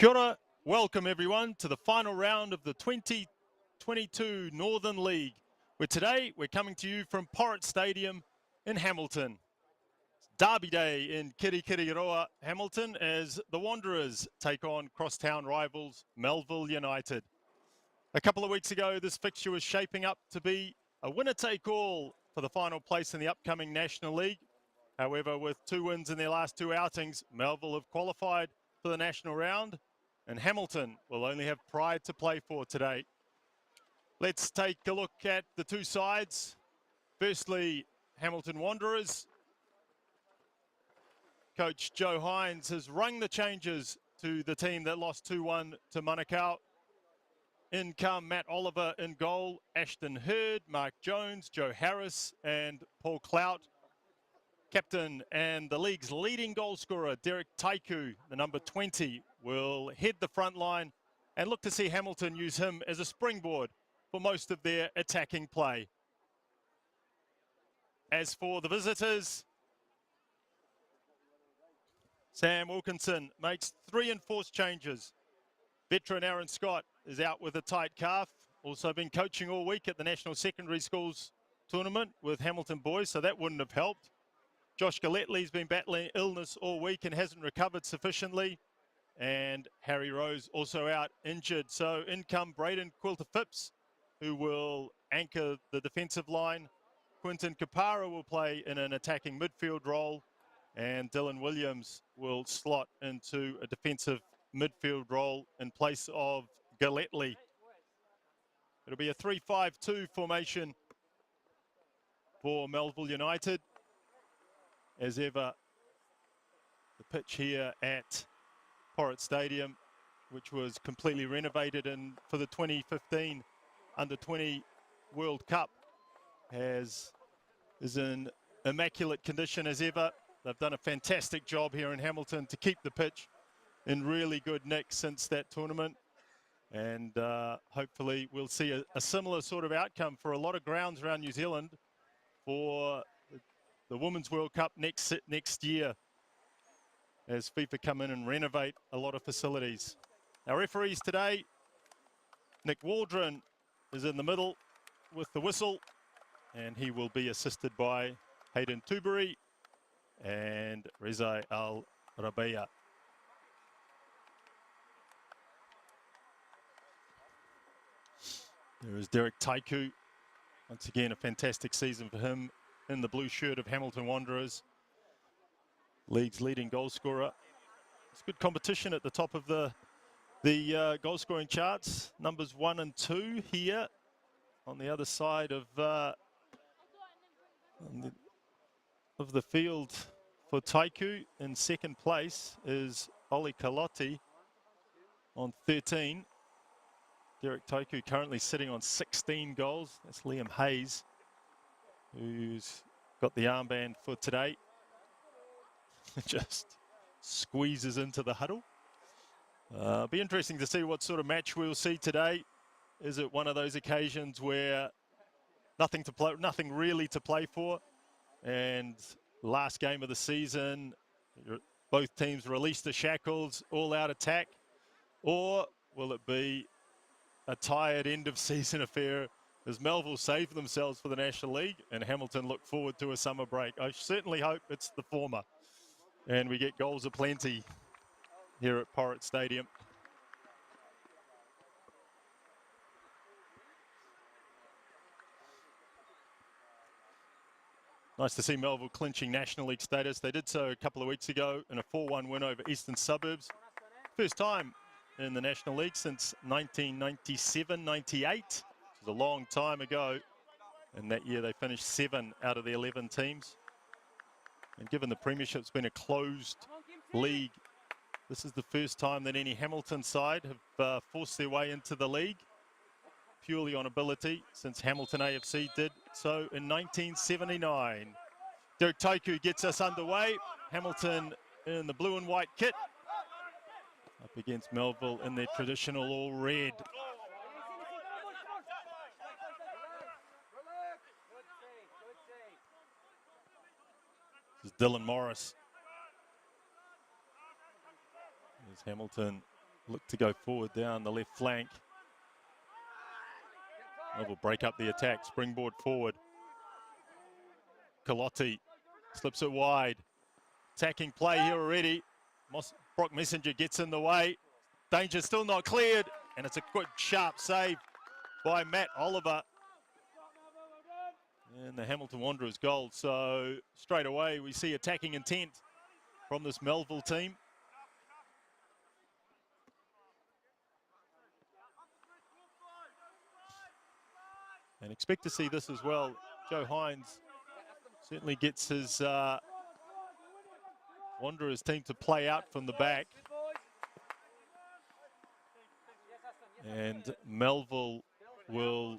Kia ora, welcome everyone to the final round of the 2022 Northern League, where today we're coming to you from Porritt Stadium in Hamilton. Derby Day in Kirikiriroa, Hamilton, as the Wanderers take on crosstown rivals Melville United. A couple of weeks ago, this fixture was shaping up to be a winner-take-all for the final place in the upcoming National League. However, with 2 wins in their last 2 outings, Melville have qualified for the national round, and Hamilton will only have pride to play for today. Let's take a look at the 2 sides. Firstly, Hamilton Wanderers. Coach Joe Hines has rung the changes to the team that lost 2-1 to Manukau. In come Matt Oliver in goal, Ashton Hurd, Mark Jones, Joe Harris and Paul Clout. Captain and the league's leading goal scorer, Derek Taiku, the number 20, will head the front line and look to see Hamilton use him as a springboard for most of their attacking play. As for the visitors, Sam Wilkinson makes 3 enforced changes. Veteran Aaron Scott is out with a tight calf. Also been coaching all week at the National Secondary Schools tournament with Hamilton boys, so that wouldn't have helped. Josh Galletley's been battling illness all week and hasn't recovered sufficiently. And Harry Rose also out injured. So in come Braden Quilter-Phipps, who will anchor the defensive line. Quinton Kapara will play in an attacking midfield role. And Dylan Williams will slot into a defensive midfield role in place of Galletley. It'll be a 3-5-2 formation for Melville United. As ever, the pitch here at Porritt Stadium, which was completely renovated for the 2015 Under-20 World Cup, is in immaculate condition as ever. They've done a fantastic job here in Hamilton to keep the pitch in really good nick since that tournament. And hopefully we'll see a similar sort of outcome for a lot of grounds around New Zealand for the Women's World Cup next year, as FIFA come in and renovate a lot of facilities. Our referees today, Nick Waldron is in the middle with the whistle, and he will be assisted by Hayden Tubery and Reza Al-Rabeya. There is Derek Taiku. Once again, a fantastic season for him in the blue shirt of Hamilton Wanderers. League's leading goal scorer. It's good competition at the top of the goal scoring charts. Numbers 1 and 2 here. On the other side of the field for Taiku, in second place is Oli Kolotti on 13. Derek Taiku currently sitting on 16 goals. That's Liam Hayes, who's got the armband for today. Just squeezes into the huddle. Be interesting to see what sort of match we'll see today. Is it one of those occasions where nothing really to play for, and last game of the season, both teams release the shackles, all-out attack, or will it be a tired end-of-season affair as Melville save themselves for the National League and Hamilton look forward to a summer break? I certainly hope it's the former, and we get goals aplenty here at Porritt Stadium. Nice to see Melville clinching National League status. They did so a couple of weeks ago in a 4-1 win over Eastern Suburbs. First time in the National League since 1997-98, which is a long time ago. And that year they finished 7 out of the 11 teams. And given the Premiership's been a closed league, this is the first time that any Hamilton side have forced their way into the league purely on ability, since Hamilton AFC did so in 1979. Derek Taiku gets us underway. Hamilton in the blue and white kit up against Melville in their traditional all red. This is Dylan Morris. There's Hamilton look to go forward down the left flank. Melville break up the attack, springboard forward. Kolotti slips it wide. Attacking play here already. Brock Messenger gets in the way. Danger still not cleared, and it's a good sharp save by Matt Oliver. And the Hamilton Wanderers goal. So straight away we see attacking intent from this Melville team. And expect to see this as well. Joe Hines certainly gets his Wanderers team to play out from the back. And Melville will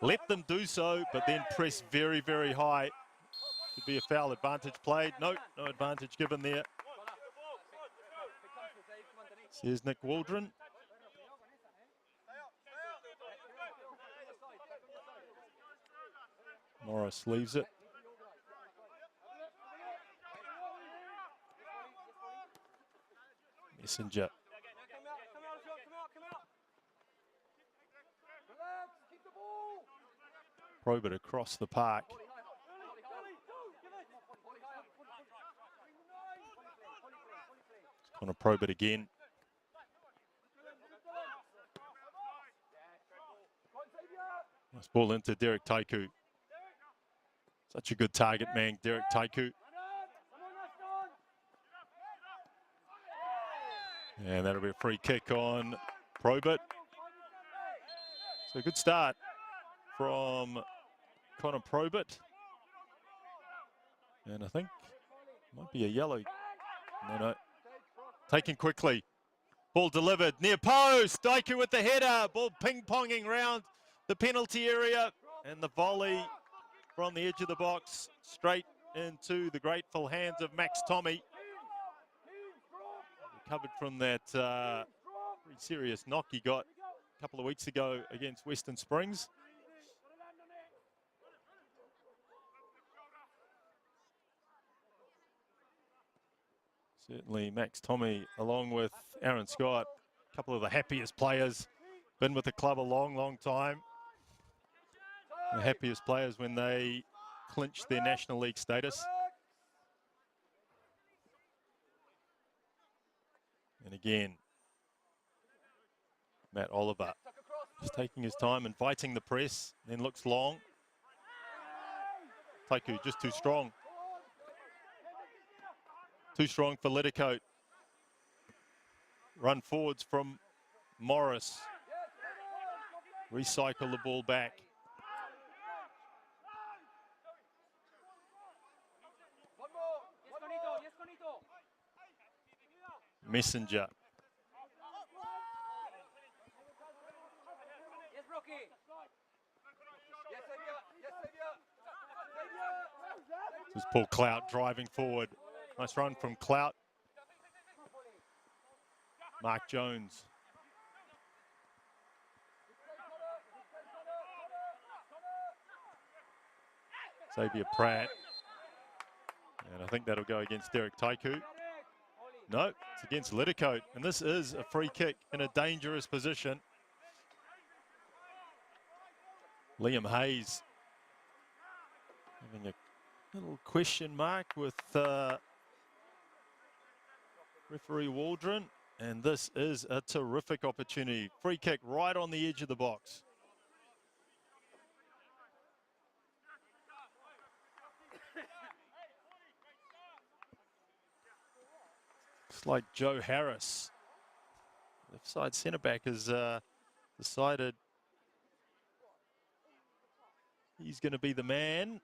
let them do so, but then press very, very high. Should be a foul. Advantage played. No advantage given there. Here's Nick Waldron. Morris leaves it. Messenger. Porritt across the park. It's going to Porritt again. Nice ball into Derek Taiku. Such a good target man, Derek Taiku. And that'll be a free kick on Porritt. So a good start from Connor Porritt. And I think it might be a yellow. No. Taken quickly. Ball delivered near post. Taiku with the header. Ball ping-ponging round the penalty area. And the volley from the edge of the box straight into the grateful hands of Max Tommy. Recovered from that pretty serious knock he got a couple of weeks ago against Western Springs. Certainly Max Tommy, along with Aaron Scott, a couple of the happiest players. Been with the club a long, long time. The happiest players when they clinched their National League status. And again, Matt Oliver just taking his time, inviting the press, then looks long. Taiku just too strong. Too strong for Lettercoat. Run forwards from Morris. Recycle the ball back. Messenger. This is Paul Clout driving forward. Nice run from Clout. Mark Jones. Xavier Pratt. And I think that'll go against Derek Taiku. No, it's against Lettercoat. And this is a free kick in a dangerous position. Liam Hayes having a little question mark with referee Waldron. And this is a terrific opportunity. Free kick right on the edge of the box. Looks like Joe Harris, left side centre back, has decided he's going to be the man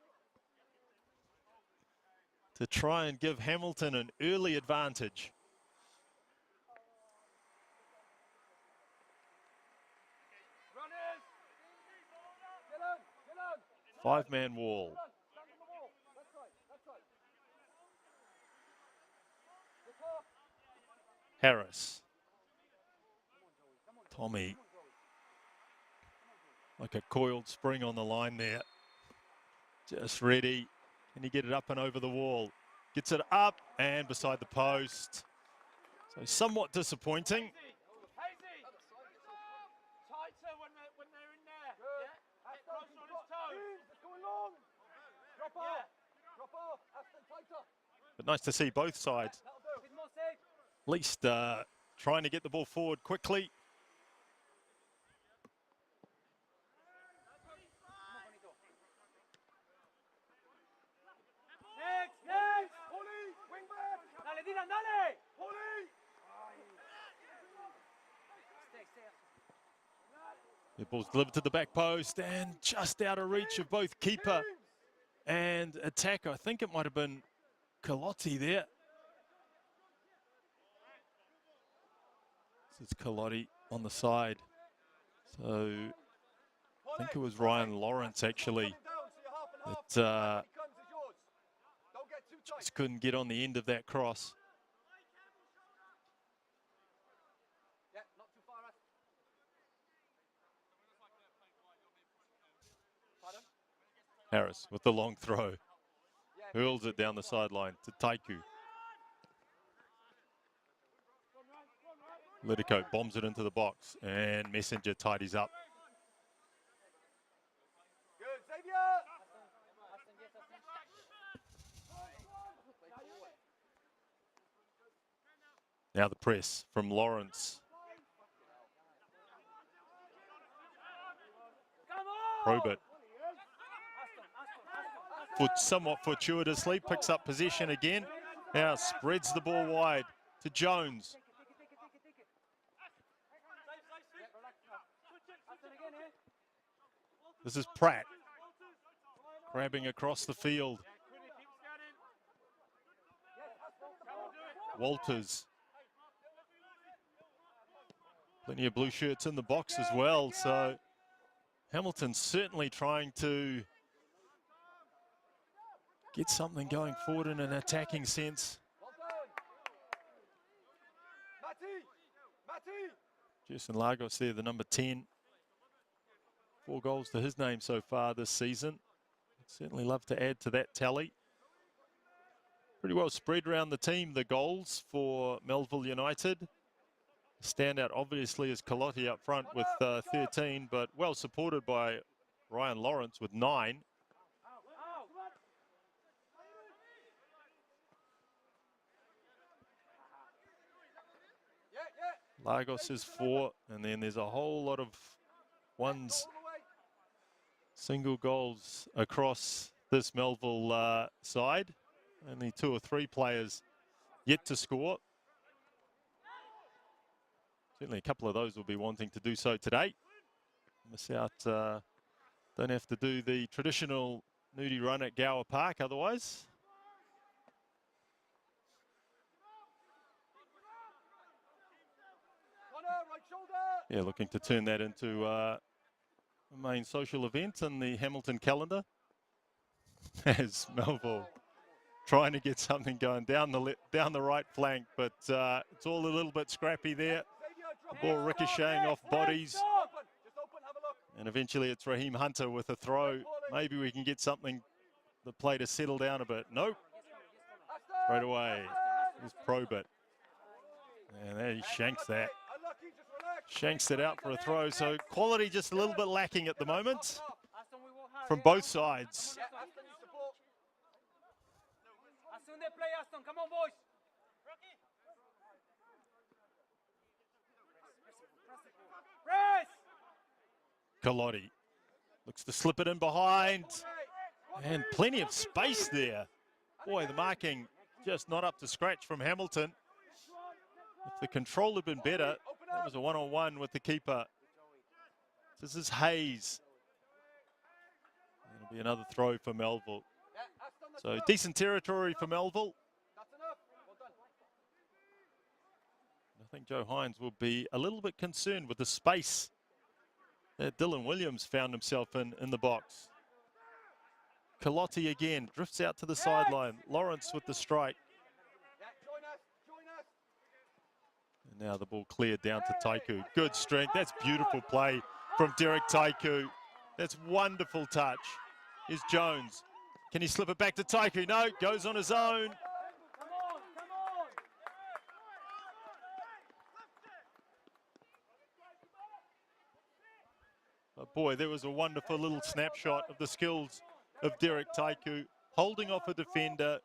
to try and give Hamilton an early advantage. Five-man wall. Harris. Tommy. Like a coiled spring on the line there. Just ready. Can he get it up and over the wall? Gets it up and beside the post. So somewhat disappointing. But nice to see both sides at least trying to get the ball forward quickly. The ball's delivered to the back post and just out of reach of both keeper and attacker. I think it might have been Kolotti there. This is Kolotti on the side. So I think it was Ryan Lawrence actually that just couldn't get on the end of that cross. Harris with the long throw. Hurls it down the sideline to Taiku. Litico bombs it into the box and Messenger tidies up. Now the press from Lawrence. Porritt. Somewhat fortuitously picks up possession again. Now spreads the ball wide to Jones. This is Pratt grabbing across the field. Walters. Plenty of blue shirts in the box as well. So Hamilton certainly trying to get something going forward in an attacking sense. Jason Lagos there, the number 10. 4 goals to his name so far this season. Certainly love to add to that tally. Pretty well spread around the team, the goals for Melville United. Standout obviously is Kolotti up front with 13, but well supported by Ryan Lawrence with 9. Lagos is 4, and then there's a whole lot of ones, single goals across this Melville side. Only 2 or 3 players yet to score. Certainly a couple of those will be wanting to do so today. Miss out, don't have to do the traditional nudie run at Gower Park otherwise. Yeah, looking to turn that into a main social event in the Hamilton calendar. As Melville trying to get something going down the right flank, but it's all a little bit scrappy there. The ball ricocheting off bodies. And eventually it's Raheem Hunter with a throw. Maybe we can get something, the play to settle down a bit. Nope. Straight away. Here's Porritt. And there he shanks that. Shanks it out for a throw. So quality just a little bit lacking at the moment from both sides. Kolotti looks to slip it in behind. And plenty of space there. Boy, the marking just not up to scratch from Hamilton. If the control had been better, that was a one-on-one with the keeper. This is Hayes. It'll be another throw for Melville. So decent territory for Melville. I think Joe Hines will be a little bit concerned with the space that Dylan Williams found himself in the box. Kolotti again drifts out to the sideline. Lawrence with the strike. And now the ball cleared down to Taiku. Good strength. That's beautiful play from Derek Taiku. That's wonderful touch. Here's Jones. Can he slip it back to Taiku? No, goes on his own. But boy, there was a wonderful little snapshot of the skills of Derek Taiku, holding off a defender,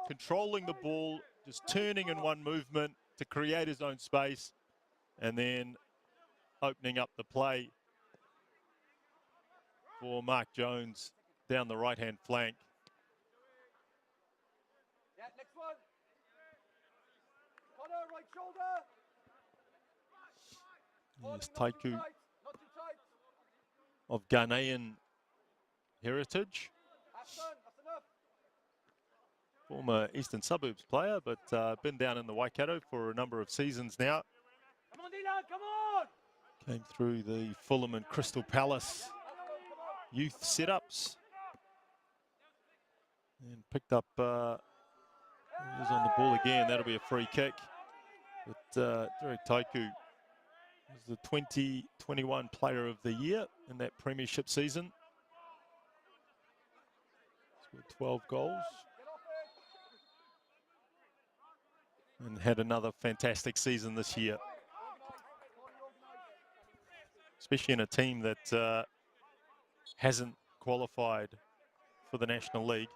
controlling the ball, just turning in one movement to create his own space, and then opening up the play for Mark Jones down the right-hand flank. Yeah, next one. Connor, right shoulder. Yes, Taiku of Ghanaian heritage. That's enough. Former Eastern Suburbs player, but been down in the Waikato for a number of seasons now. Come on, Dylan, come on. Came through the Fulham and Crystal Palace youth setups. And picked up, he was on the ball again. That'll be a free kick. But Derek Taiku was the 2021 Player of the Year in that Premiership season. Scored 12 goals. And had another fantastic season this year. Especially in a team that hasn't qualified for the National League.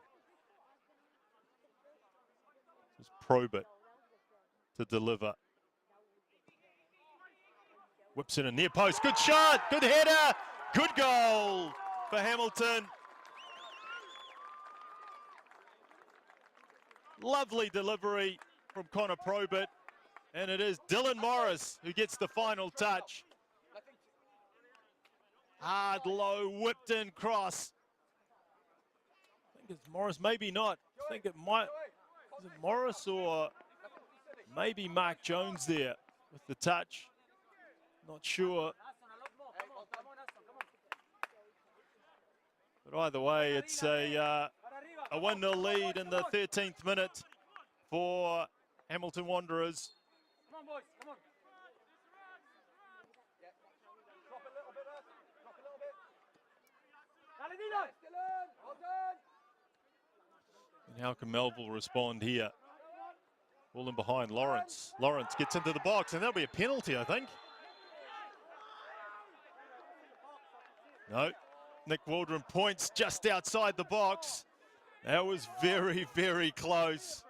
It's Porritt to deliver. Whips in a near post. Good shot. Good header. Good goal for Hamilton. Lovely delivery from Connor Porritt. And it is Dylan Morris who gets the final touch. Hard, low, whipped in cross. I think it's Morris, maybe not. I think it might. Is it Morris or maybe Mark Jones there with the touch? Not sure. But either way, it's a 1-0 lead in the 13th minute for Hamilton Wanderers. Come on, boys, come on. Drop a little bit up. Drop a little bit. Dylan, well done. And how can Melville respond here? Ball in behind Lawrence. Lawrence gets into the box, and that'll be a penalty, I think. No, Nick Waldron points just outside the box. That was very, very close.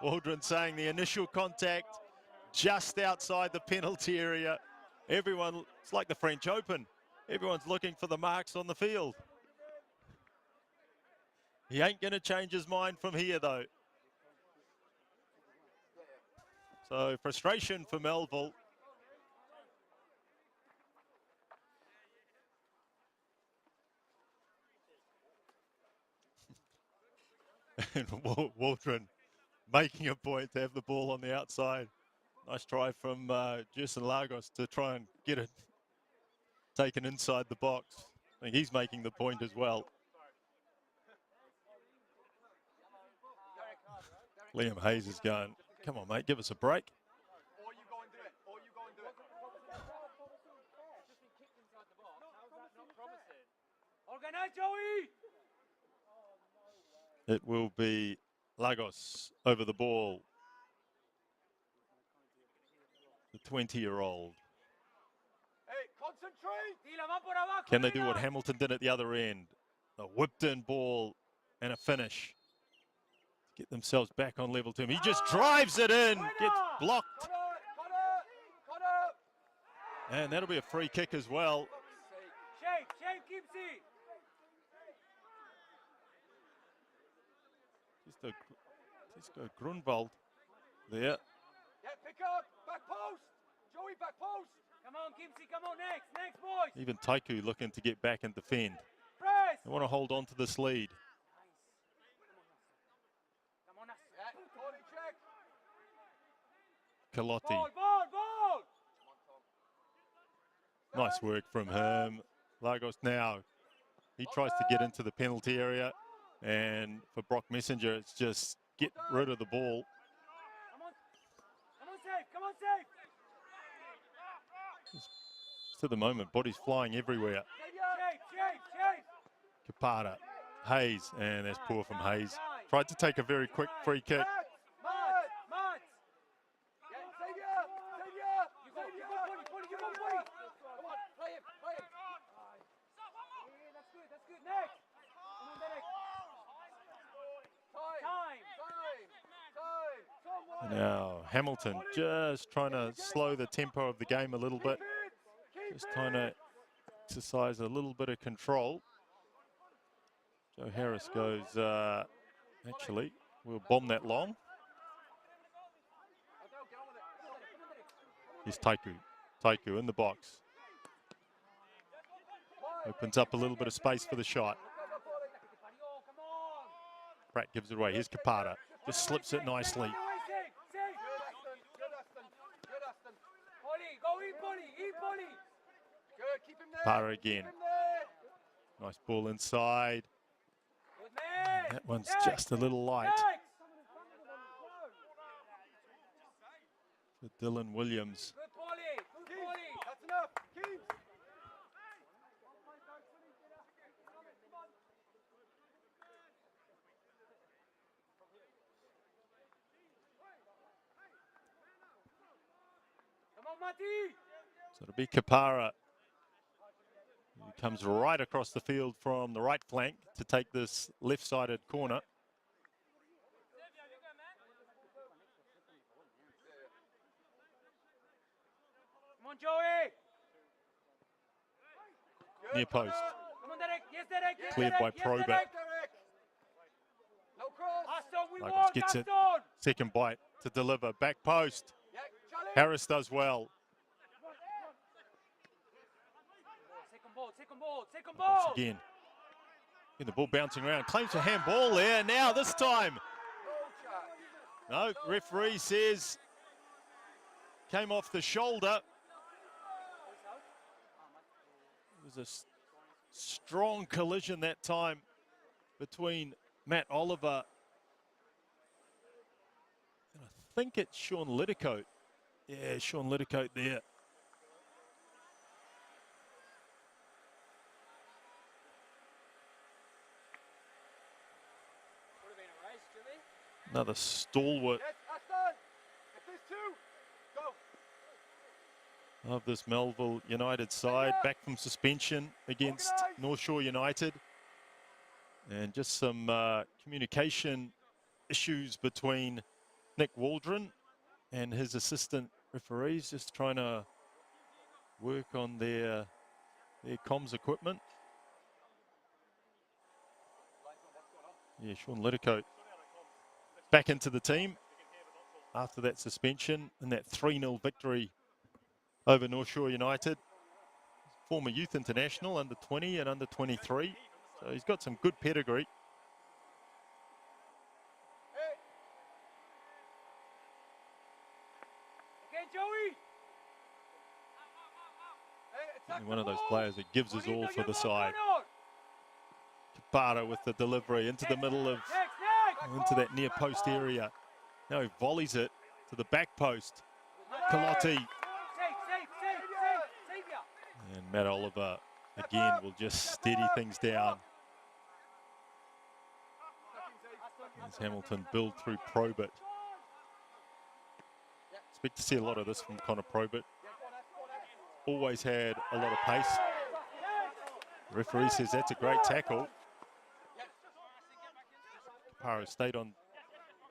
Waldron saying the initial contact just outside the penalty area. Everyone, it's like the French Open. Everyone's looking for the marks on the field. He ain't going to change his mind from here, though. So frustration for Melville. And Waldron making a point to have the ball on the outside. Nice try from Jason Lagos to try and get it taken inside the box. I think he's making the point as well. Liam Hayes is going, come on, mate, give us a break. Or you go and do it. Or you go and do it. Organize, Joey! It will be Lagos over the ball. The 20-year-old. Hey, concentrate! Can they do what Hamilton did at the other end? A whipped-in ball and a finish. Get themselves back on level 2. He just drives it in, gets blocked. And that'll be a free kick as well. Shame, Kimsey. Just go Grunwald there. Yeah, pick up, back post. Joey, back post. Come on, Kimsey, come on, next, boys. Even Taiku looking to get back and defend. Press. They want to hold on to this lead. Kolotti. Ball. Nice work from him. Lagos now. He tries to get into the penalty area. And for Brock Messenger, it's just get rid of the ball. Come on, safe. To the moment, bodies flying everywhere. Kapata, Hayes, and that's poor from Hayes. Tried to take a very quick free kick. Now Hamilton just trying to slow the tempo of the game a little bit. Just trying to exercise a little bit of control. Joe Harris goes, actually, we'll bomb that long. Here's Taiku. Taiku in the box. Opens up a little bit of space for the shot. Pratt gives it away. Here's Kapara. Just slips it nicely. Kapara again. Nice ball inside. That one's just a little light. For Dylan Williams. So it'll be Kapara. He comes right across the field from the right flank to take this left-sided corner. Come on, Joey. Near post. Come on, Derek. Yes, Derek. Yes, Cleared by Derek. Yes, Porritt. Derek. No cross. Aston, we Douglas walk, gets it. Aston. Second bite to deliver. Back post. Harris does well. Second ball. Second ball. Once again. And the ball bouncing around. Claims a handball there. Now this time. No, referee says came off the shoulder. It was a strong collision that time between Matt Oliver and I think it's Sean Litticoat. Yeah, Sean Litticoat there. Another stalwart of this Melville United side, back from suspension against North Shore United. And just some communication issues between Nick Waldron and his assistant referees, just trying to work on their comms equipment. Yeah, Sean Litticoat back into the team after that suspension and that 3-0 victory over North Shore United. Former youth international, under 20 and under 23. So he's got some good pedigree. Again, Joey. And one of those players that gives his all for the side. Kapara with the delivery into the middle of, into that near post area. Now he volleys it to the back post. Kolotti. And Matt Oliver again will just steady things down. As Hamilton build through Porritt. Expect to see a lot of this from Connor Porritt. Always had a lot of pace. The referee says that's a great tackle. Kapara stayed on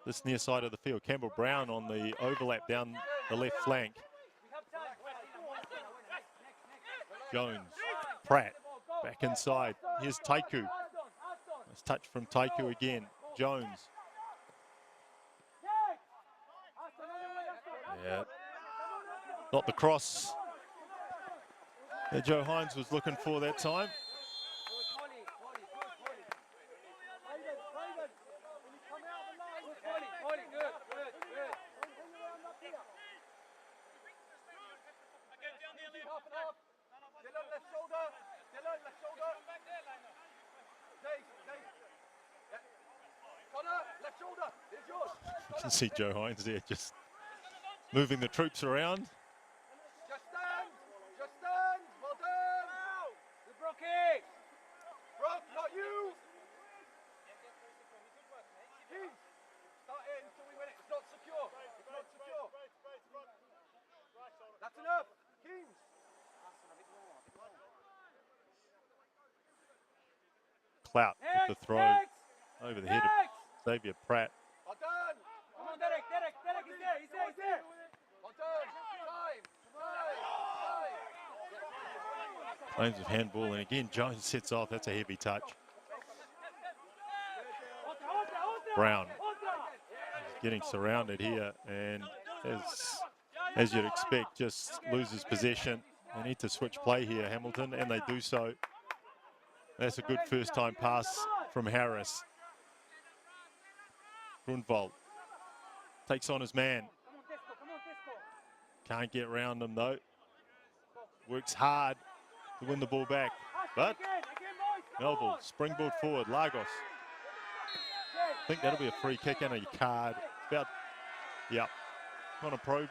this near side of the field. Campbell Brown on the overlap down the left flank. Jones, Pratt, back inside. Here's Taiku. Nice touch from Taiku again. Jones. Yeah. Not the cross that Joe Hines was looking for that time. You can see Joe Hines there just moving the troops around. Just stand, well done. Good Brocky. Brock, not you. Keys, start in until we win it. It's not secure. It's not secure. That's enough. Keys. Clout with the throw over the head of Xavier Pratt. Well done. Come on, Derek is there. Claims of handball, and again Jones sets off. That's a heavy touch. Brown is getting surrounded here, and as you'd expect, just loses possession. They need to switch play here, Hamilton, and they do so. That's a good first-time pass from Harris. Grunwald takes on his man. Can't get around him though. Works hard to win the ball back, but Melville springboard forward. Lagos. I think that'll be a free kick and a card. About, yeah, on a probe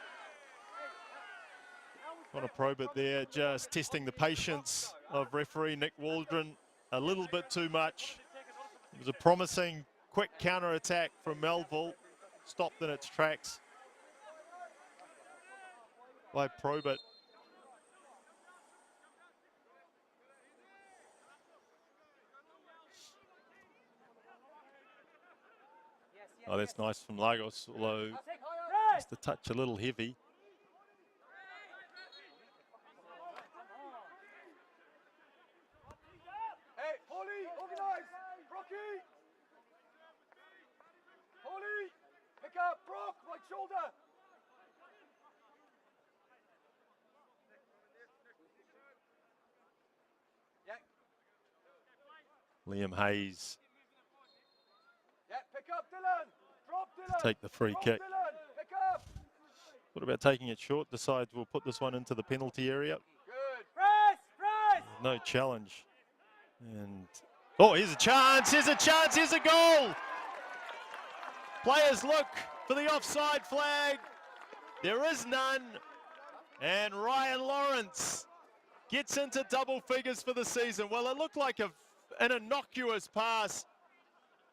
it there. Just testing the patience of referee Nick Waldron a little bit too much. It was a promising quick counter attack from Melville, stopped in its tracks by Porritt. Oh, that's nice from Lagos, although just a touch a little heavy. Hey, Holly, organize! Rocky! Holly, pick up, Brock, right shoulder! Yeah. Liam Hayes Yeah, pick up, Dylan! Drop, Dylan! to take the free kick. Dylan, pick up! What about taking it short? Decides we'll put this one into the penalty area. Good. Press! No challenge. And oh, here's a chance, here's a chance, here's a goal! Players look for the offside flag. There is none. And Ryan Lawrence gets into double figures for the season. Well, it looked like an innocuous pass.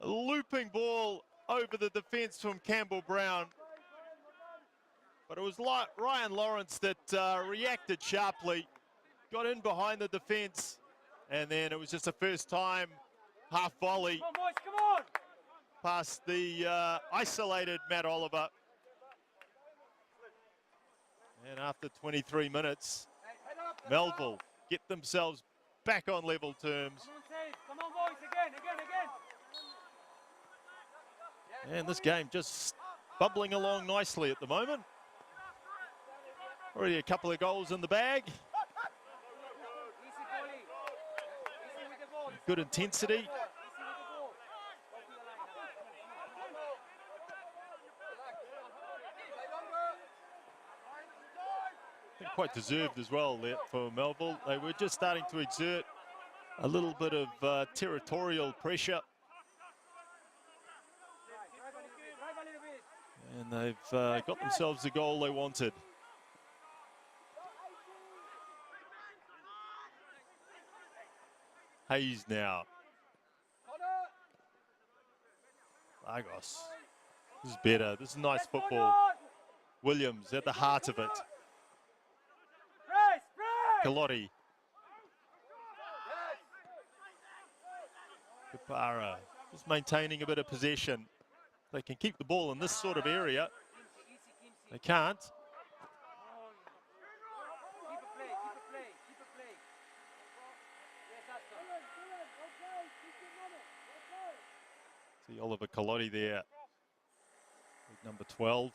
A looping ball over the defence from Campbell Brown. But it was Ryan Lawrence that reacted sharply, got in behind the defence, and then it was just a first-time half volley Come on, boys, come on! past the isolated Matt Oliver. And after 23 minutes, Melville get themselves back on level terms. Come on, boys, again! And this game just bubbling along nicely at the moment. Already a couple of goals in the bag. Good intensity. I think quite deserved as well there for Melville. They were just starting to exert a little bit of territorial pressure. And they've got themselves the goal they wanted. Hayes now. Lagos. This is better. This is nice football. Williams at the heart of it. Kolotti. Kapara just maintaining a bit of possession. They can keep the ball in this sort of area. They can't. See Oliver Kolotti there, number 12.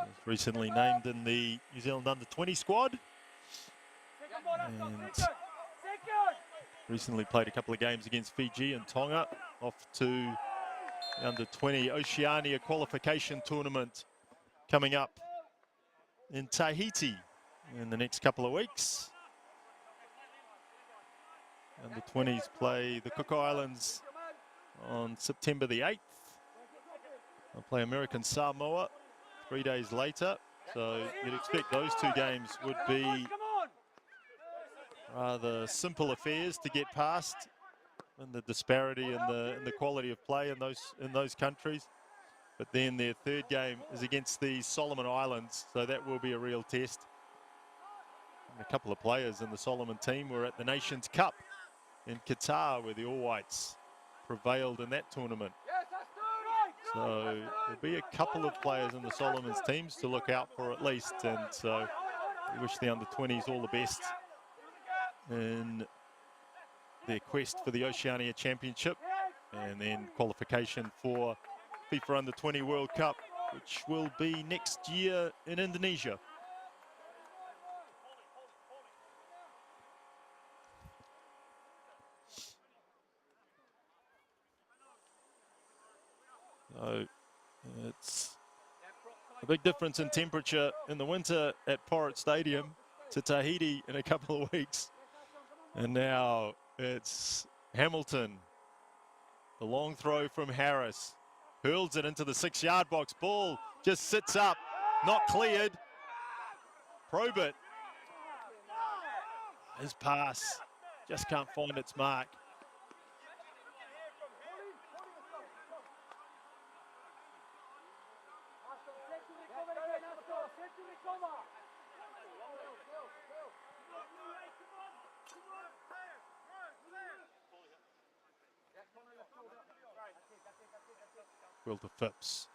Was recently named in the New Zealand under-20 squad. And recently played a couple of games against Fiji and Tonga. Off to the under-20 Oceania qualification tournament coming up in Tahiti in the next couple of weeks. Under-20s play the Cook Islands on September the 8th. They'll play American Samoa 3 days later. So you'd expect those two games would be rather simple affairs to get past, and the disparity in the quality of play in those countries. But then their third game is against the Solomon Islands, so that will be a real test. And a couple of players in the Solomon team were at the Nations Cup in Qatar, where the All Whites prevailed in that tournament. So there'll be a couple of players in the Solomons teams to look out for at least, and so we wish the under-20s all the best in their quest for the Oceania Championship and then qualification for FIFA Under-20 World Cup, which will be next year in Indonesia. So it's a big difference in temperature in the winter at Porritt Stadium to Tahiti in a couple of weeks. And now it's Hamilton. The long throw from Harris. Hurls it into the 6-yard box. Ball just sits up, not cleared. Porritt. His pass just can't find its mark. Will to Phipps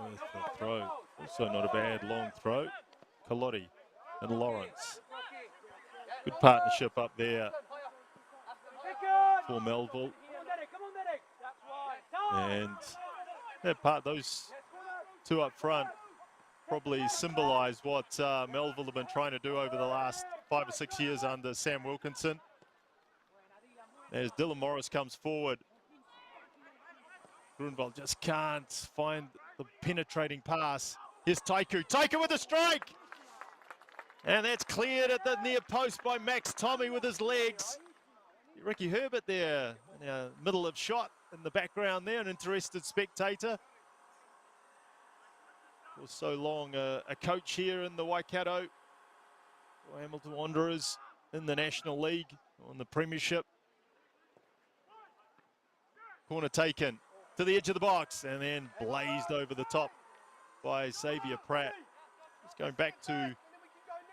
with the throw. Also not a bad long throw. Kolotti and Lawrence. Good partnership up there for Melville. And that part, those two up front probably symbolise what Melville have been trying to do over the last 5 or 6 years under Sam Wilkinson. As Dylan Morris comes forward, Grunwald just can't find the penetrating pass. Here's Taiku. Taiku with a strike! And that's cleared at the near post by Max Tommy with his legs. Ricky Herbert there in the middle of shot in the background there, an interested spectator. For so long a coach here in the Waikato. For Hamilton Wanderers in the National League, on the Premiership. Corner taken to the edge of the box and then blazed over the top by Xavier Pratt. Just going back to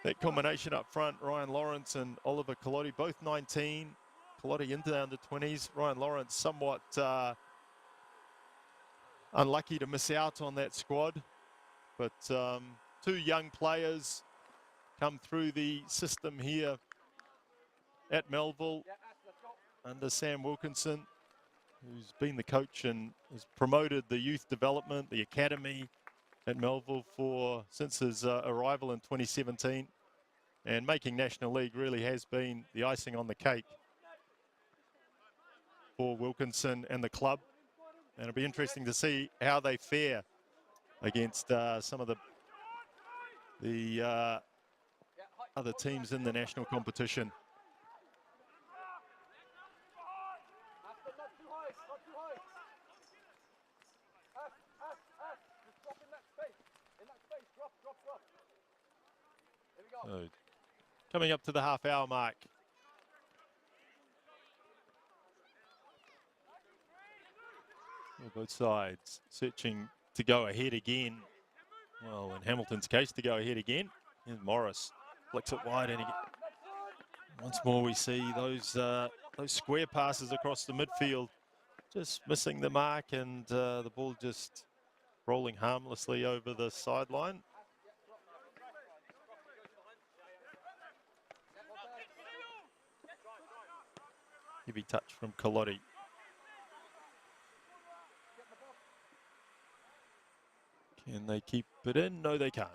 that combination up front, Ryan Lawrence and Oliver Kolotti, both 19. Kolotti into the under-20s. Ryan Lawrence somewhat unlucky to miss out on that squad. But two young players come through the system here at Melville under Sam Wilkinson, who's been the coach and has promoted the youth development, the academy at Melville since his arrival in 2017. And making National League really has been the icing on the cake for Wilkinson and the club. And it'll be interesting to see how they fare against some of the other teams in the national competition. So, coming up to the half-hour mark. Well, both sides searching to go ahead again. Well, in Hamilton's case, to go ahead again. Here's Morris flicks it wide, and once more we see those square passes across the midfield, just missing the mark, and the ball just rolling harmlessly over the sideline. Heavy touch from Kolotti. Can they keep it in? No, they can't.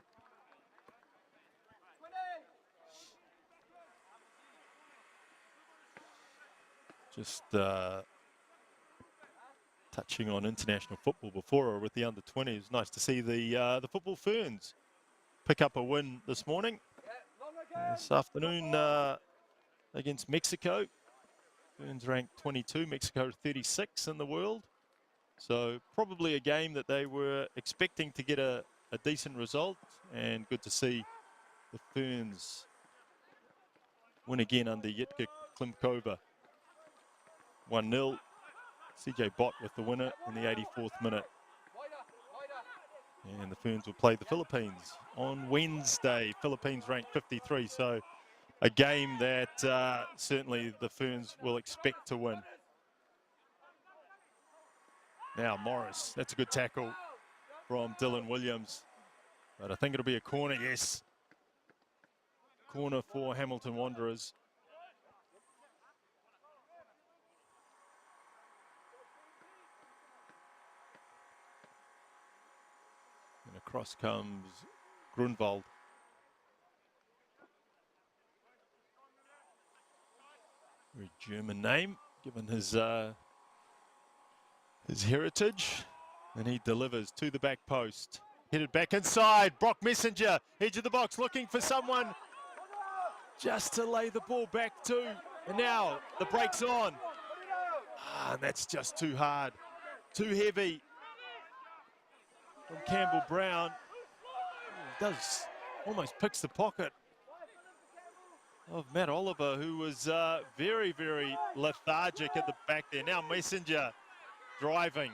Just touching on international football before or with the under-20s. It's nice to see the Football Ferns pick up a win this morning. This afternoon against Mexico. Ferns ranked 22, Mexico 36 in the world. So probably a game that they were expecting to get a decent result, and good to see the Ferns win again under Jitka Klimkova. 1-0. CJ Bott with the winner in the 84th minute. And the Ferns will play the Philippines on Wednesday. Philippines ranked 53, so a game that certainly the Ferns will expect to win. Now Morris, that's a good tackle from Dylan Williams. But I think it'll be a corner, yes. Corner for Hamilton Wanderers. Across comes Grunwald. Very German name, given his heritage. And he delivers to the back post. Headed back inside. Brock Messenger, edge of the box, looking for someone just to lay the ball back to. And now the break's on. And that's just too hard, too heavy from Campbell Brown. He does almost picks the pocket of Matt Oliver, who was very, very lethargic at the back there. Now Messenger driving.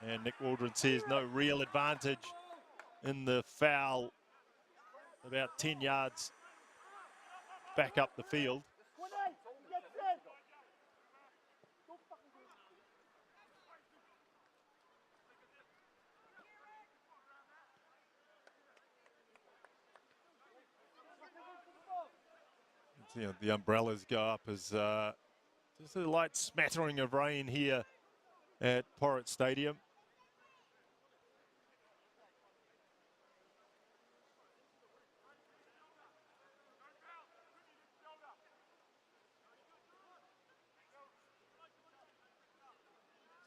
And Nick Waldron says no real advantage in the foul. About 10 yards back up the field. You know, the umbrellas go up as just a light smattering of rain here at Porritt Stadium.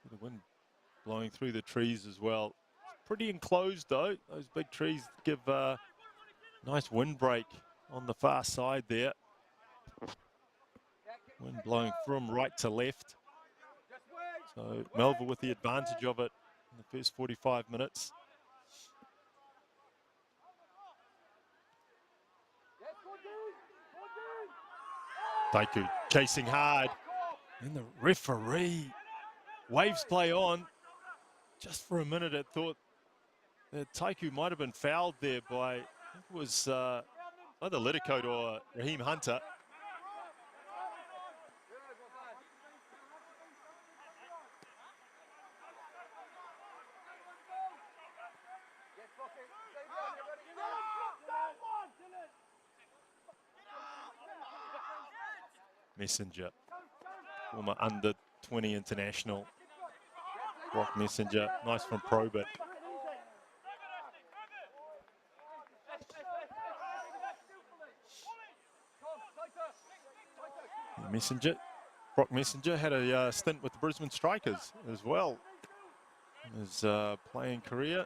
The wind blowing through the trees as well. It's pretty enclosed though. Those big trees give a nice windbreak on the far side there. Wind blowing from right to left. So Melville with the advantage of it in the first 45 minutes. Taiku chasing hard. And the referee waves play on. Just for a minute, it thought that Taiku might have been fouled there by, I think it was either Lettercoat or Raheem Hunter. Messenger, former under-20 international. Brock Messenger, nice from Porritt. Brock Messenger had a stint with the Brisbane Strikers as well in his playing career.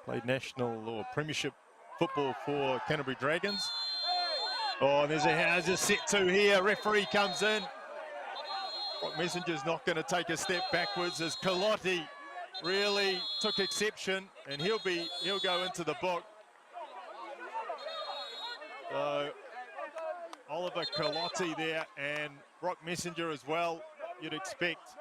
Played national or premiership football for Canterbury Dragons. Oh, there's a set two here. Referee comes in. Brock Messenger's not going to take a step backwards as Kolotti really took exception, and he'll go into the book. So Oliver Kolotti there, and Brock Messenger as well, you'd expect.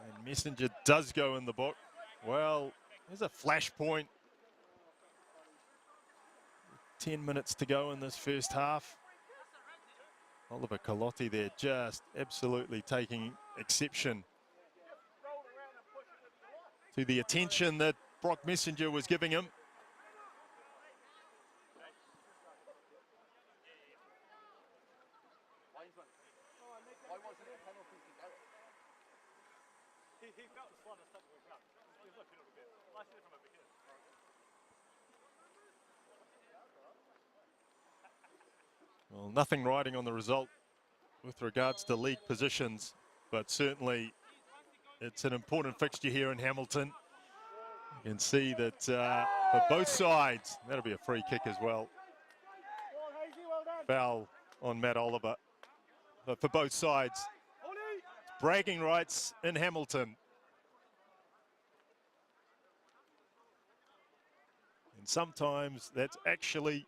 And Messenger does go in the book. Well, there's a flashpoint. 10 minutes to go in this first half. Oliver Kolotti there just absolutely taking exception to the attention that Brock Messenger was giving him. Well, nothing riding on the result with regards to league positions, but certainly it's an important fixture here in Hamilton. You can see that for both sides, that'll be a free kick as well. Foul on Matt Oliver. But for both sides, bragging rights in Hamilton. And sometimes that's actually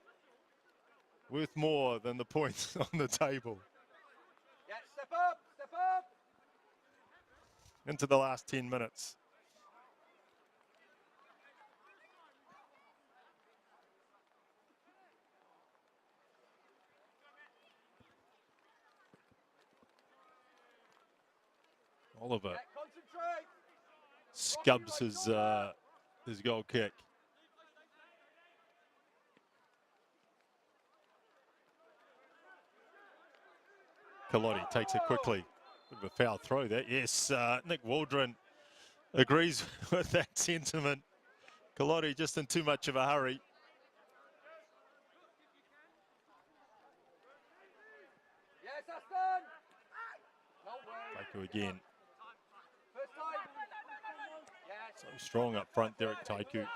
worth more than the points on the table. Yeah, step up, step up. Into the last 10 minutes. Oliver scubs his goal kick. Kolotti takes it quickly. Bit of a foul throw there. Yes, Nick Waldron agrees with that sentiment. Kolotti just in too much of a hurry. Taiku again. So strong up front, Derek Taiku.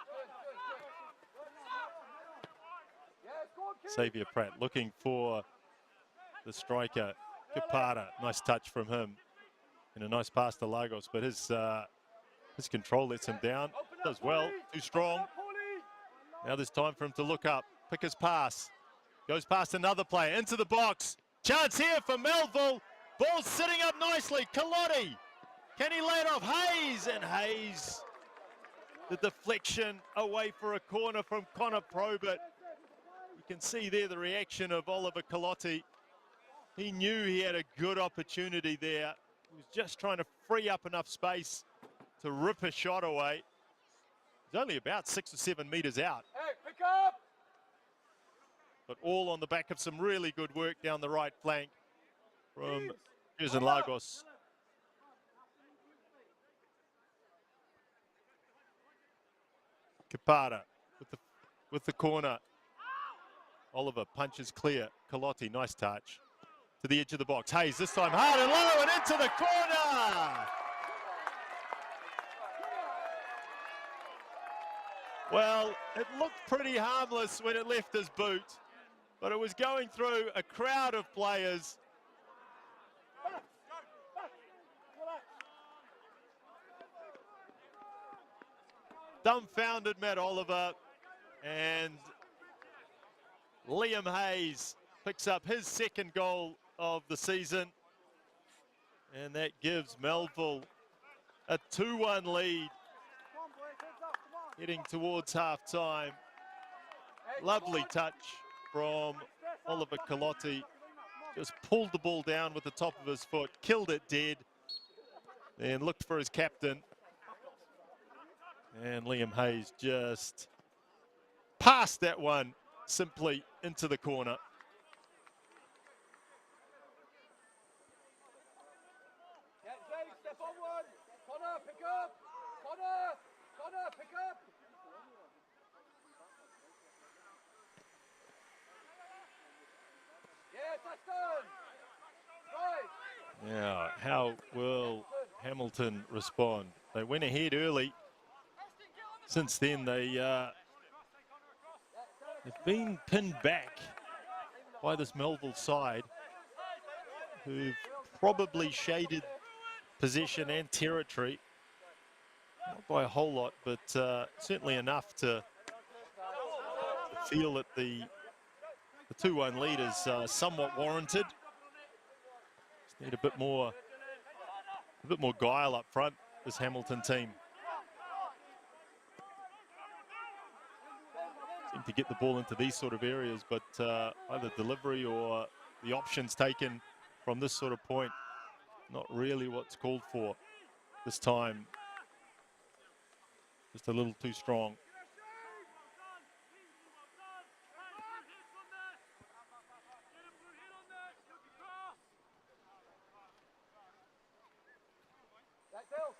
Xavier Pratt looking for the striker, Kipara. Nice touch from him. And a nice pass to Lagos, but his control lets him down. Does well, too strong. Now there's time for him to look up, pick his pass. Goes past another player, into the box. Chance here for Melville. Ball sitting up nicely. Kolotti. Can he lay it off? Hayes, and Hayes. The deflection away for a corner from Connor Porritt. You can see there the reaction of Oliver Kolotti. He knew he had a good opportunity there. He was just trying to free up enough space to rip a shot away. He's only about 6 or 7 meters out. Hey, pick up! But all on the back of some really good work down the right flank from Jason Lagos. Kipara with the corner. Oliver punches clear. Kolotti, nice touch. To the edge of the box. Hayes this time hard and low and into the corner. Well, it looked pretty harmless when it left his boot, but it was going through a crowd of players. Dumbfounded Matt Oliver, and Liam Hayes picks up his second goal of the season, and that gives Melville a 2-1 lead heading towards half-time. Lovely touch from Oliver Kolotti. Just pulled the ball down with the top of his foot, killed it dead, then looked for his captain. And Liam Hayes just passed that one simply into the corner. Step on one. Connor, pick up. Connor, pick up. Yes, that's done. Right. Now, how will Hamilton respond? They went ahead early. Since then, they've been pinned back by this Melville side, who've probably shaded possession and territory. Not by a whole lot, but certainly enough to feel that the 2-1 lead is somewhat warranted. Just need a bit more guile up front, this Hamilton team. Seem to get the ball into these sort of areas, but either delivery or the options taken from this sort of point, not really what's called for this time. Just a little too strong.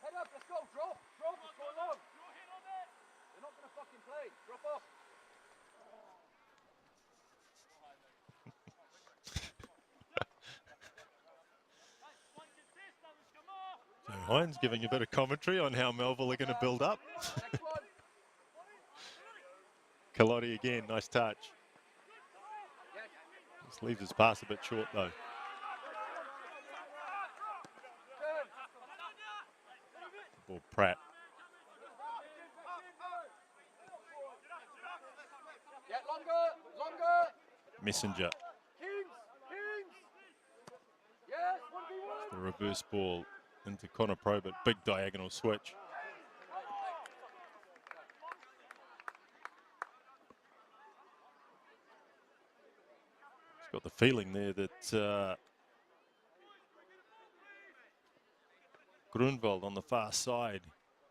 Head up, let's go, drop, let's go along. They're not going to fucking play, drop off. So Hines giving a bit of commentary on how Melville are going to build up. Kolotti again, nice touch. Just leaves his pass a bit short though. Ball Pratt. Longer. Messenger. Yes, The reverse ball into Connor Porritt, big diagonal switch. He's got the feeling there that Grunwald on the far side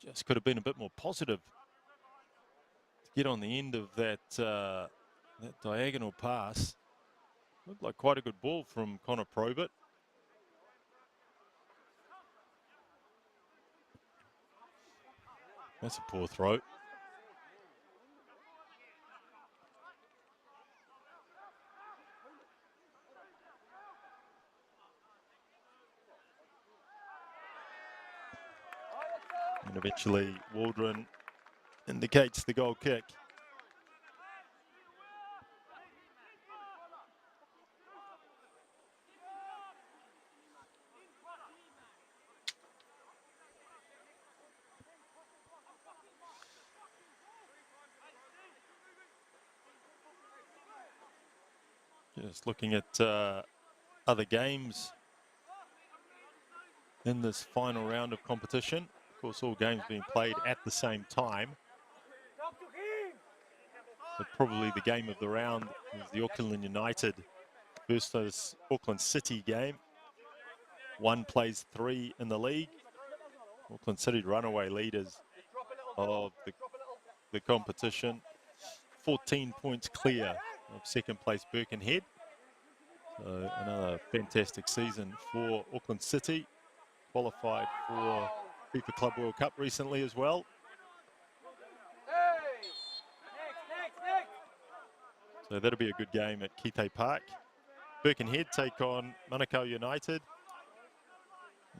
just could have been a bit more positive to get on the end of that that diagonal pass. Looked like quite a good ball from Connor Porritt. That's a poor throw. And eventually Waldron indicates the goal kick. Just looking at other games in this final round of competition. Of course, all games being played at the same time. But probably the game of the round is the Auckland United versus Auckland City game. One plays 3 in the league. Auckland City runaway leaders of the competition. 14 points clear of second place Birkenhead. So another fantastic season for Auckland City. Qualified for FIFA Club World Cup recently as well. So that'll be a good game at Kite Park. Birkenhead take on Manukau United.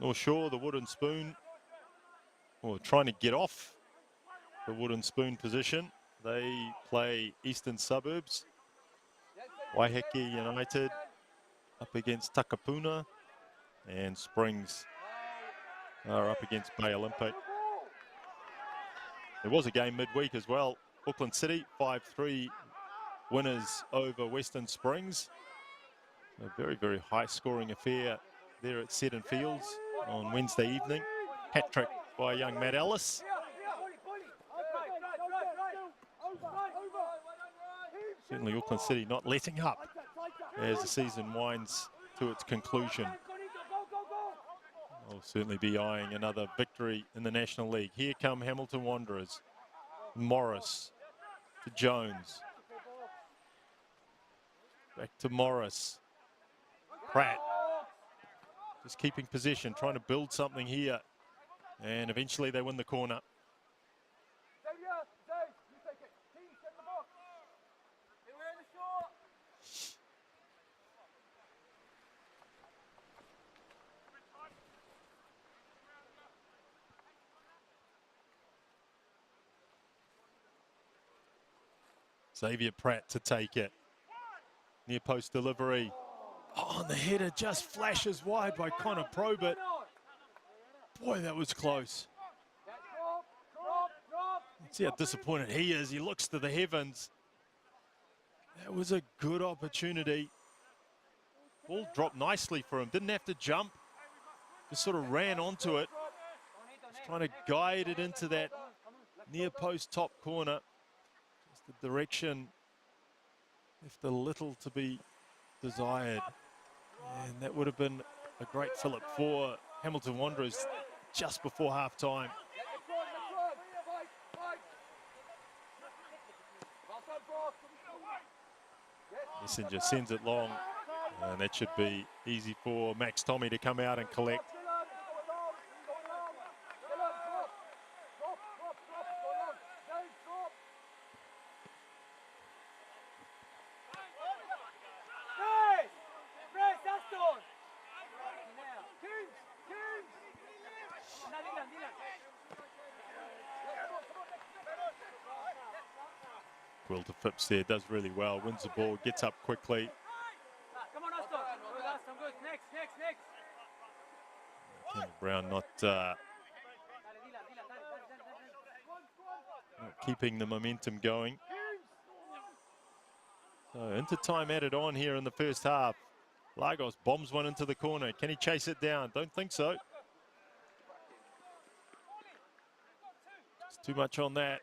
North Shore, the Wooden Spoon, or trying to get off the Wooden Spoon position. They play Eastern Suburbs. Waiheke United up against Takapuna, and Springs are up against Bay Olympic. There was a game midweek as well. Auckland City 5-3 winners over Western Springs. A very, very high scoring affair there at Seddon Fields on Wednesday evening. Hat-trick by young Matt Ellis. Certainly Auckland City not letting up as the season winds to its conclusion. I'll certainly be eyeing another victory in the National League. Here come Hamilton Wanderers. Morris to Jones. Back to Morris. Pratt just keeping possession, trying to build something here. And eventually they win the corner. Xavier Pratt to take it. Near post delivery. Oh, and the header just flashes wide by Connor Probert. Boy, that was close. See how disappointed he is. He looks to the heavens. That was a good opportunity. Ball dropped nicely for him. Didn't have to jump. Just sort of ran onto it. Just trying to guide it into that near post top corner. Just the direction left a little to be desired. And that would have been a great fillip for Hamilton Wanderers just before half time. Messenger sends it long, and that should be easy for Max Tommy to come out and collect. Will to Phipps there, does really well, wins the ball, gets up quickly. Campbell Brown not keeping the momentum going. So into time added on here in the first half. Lagos bombs one into the corner. Can he chase it down? Don't think so. It's too much on that.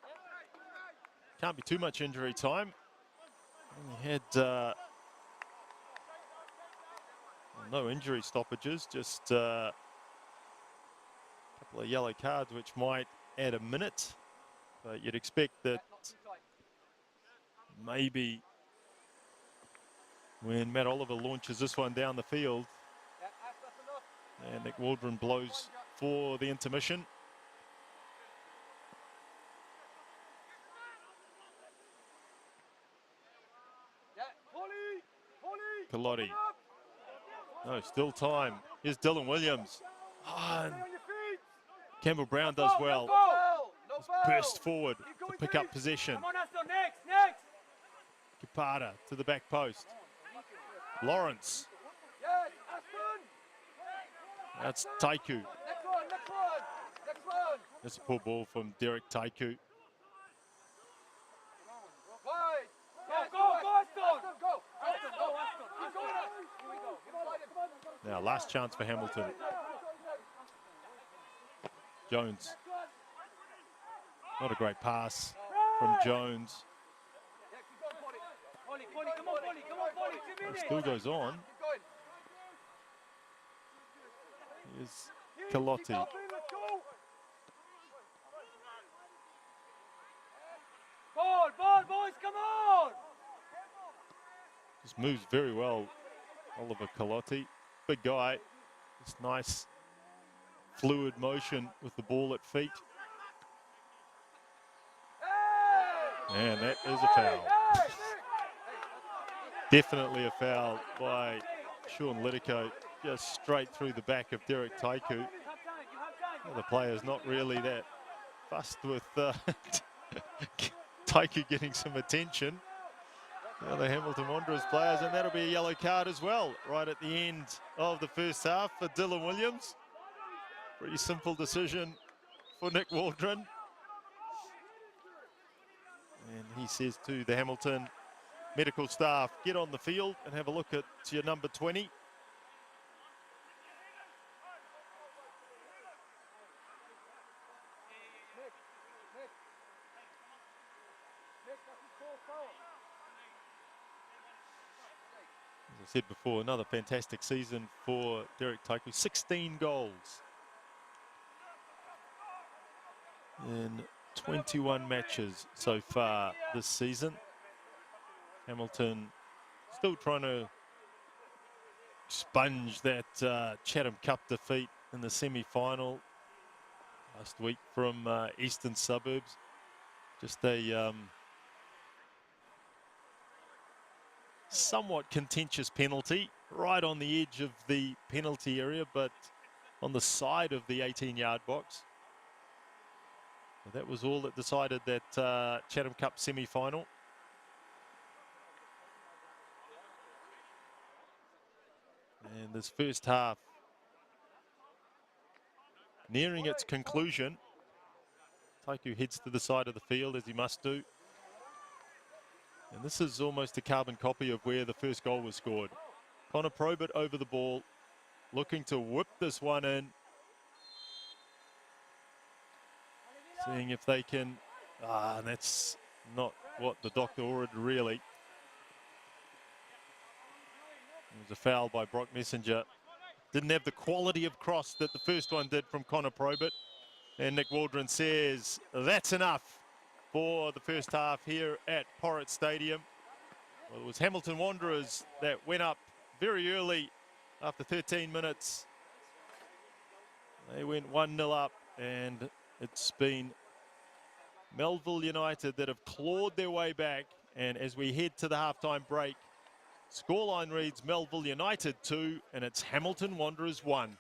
Can't be too much injury time. Only had no injury stoppages, just a couple of yellow cards, which might add a minute. But you'd expect that maybe when Matt Oliver launches this one down the field, and Nick Waldron blows for the intermission. Kolotti. No, still time. Here's Dylan Williams. And Campbell Brown does well. Just burst forward to pick up possession. Kipada to the back post. Lawrence. That's Taiku. That's a poor ball from Derek Taiku. Now, last chance for Hamilton. Jones. Not a great pass from Jones. It still goes on. Here's Kolotti. Ball, boys, come on! Just moves very well, Oliver Kolotti. Big guy. Just nice fluid motion with the ball at feet. And that is a foul. Definitely a foul by Sean Litico, just straight through the back of Derek Taiku. Well, the player's not really that fussed with Taiku getting some attention. Now the Hamilton Wanderers players, and that'll be a yellow card as well, right at the end of the first half for Dylan Williams. Pretty simple decision for Nick Waldron. And he says to the Hamilton medical staff, get on the field and have a look at your number 20. As I said before, another fantastic season for Derek Taiku. 16 goals in 21 matches so far this season. Hamilton still trying to sponge that Chatham Cup defeat in the semi-final last week from Eastern Suburbs. Just a somewhat contentious penalty right on the edge of the penalty area, but on the side of the 18-yard box. So that was all that decided that Chatham Cup semi-final. And this first half nearing its conclusion. Taiku heads to the side of the field as he must do. And this is almost a carbon copy of where the first goal was scored. Connor Porritt over the ball, looking to whip this one in. Seeing if they can, that's not what the doctor ordered really. It was a foul by Brock Messenger. Didn't have the quality of cross that the first one did from Connor Porritt. And Nick Waldron says that's enough for the first half here at Porritt Stadium. Well, it was Hamilton Wanderers that went up very early after 13 minutes. They went 1-0 up, and it's been Melville United that have clawed their way back. And as we head to the halftime break, scoreline reads Melville United 2, and it's Hamilton Wanderers 1.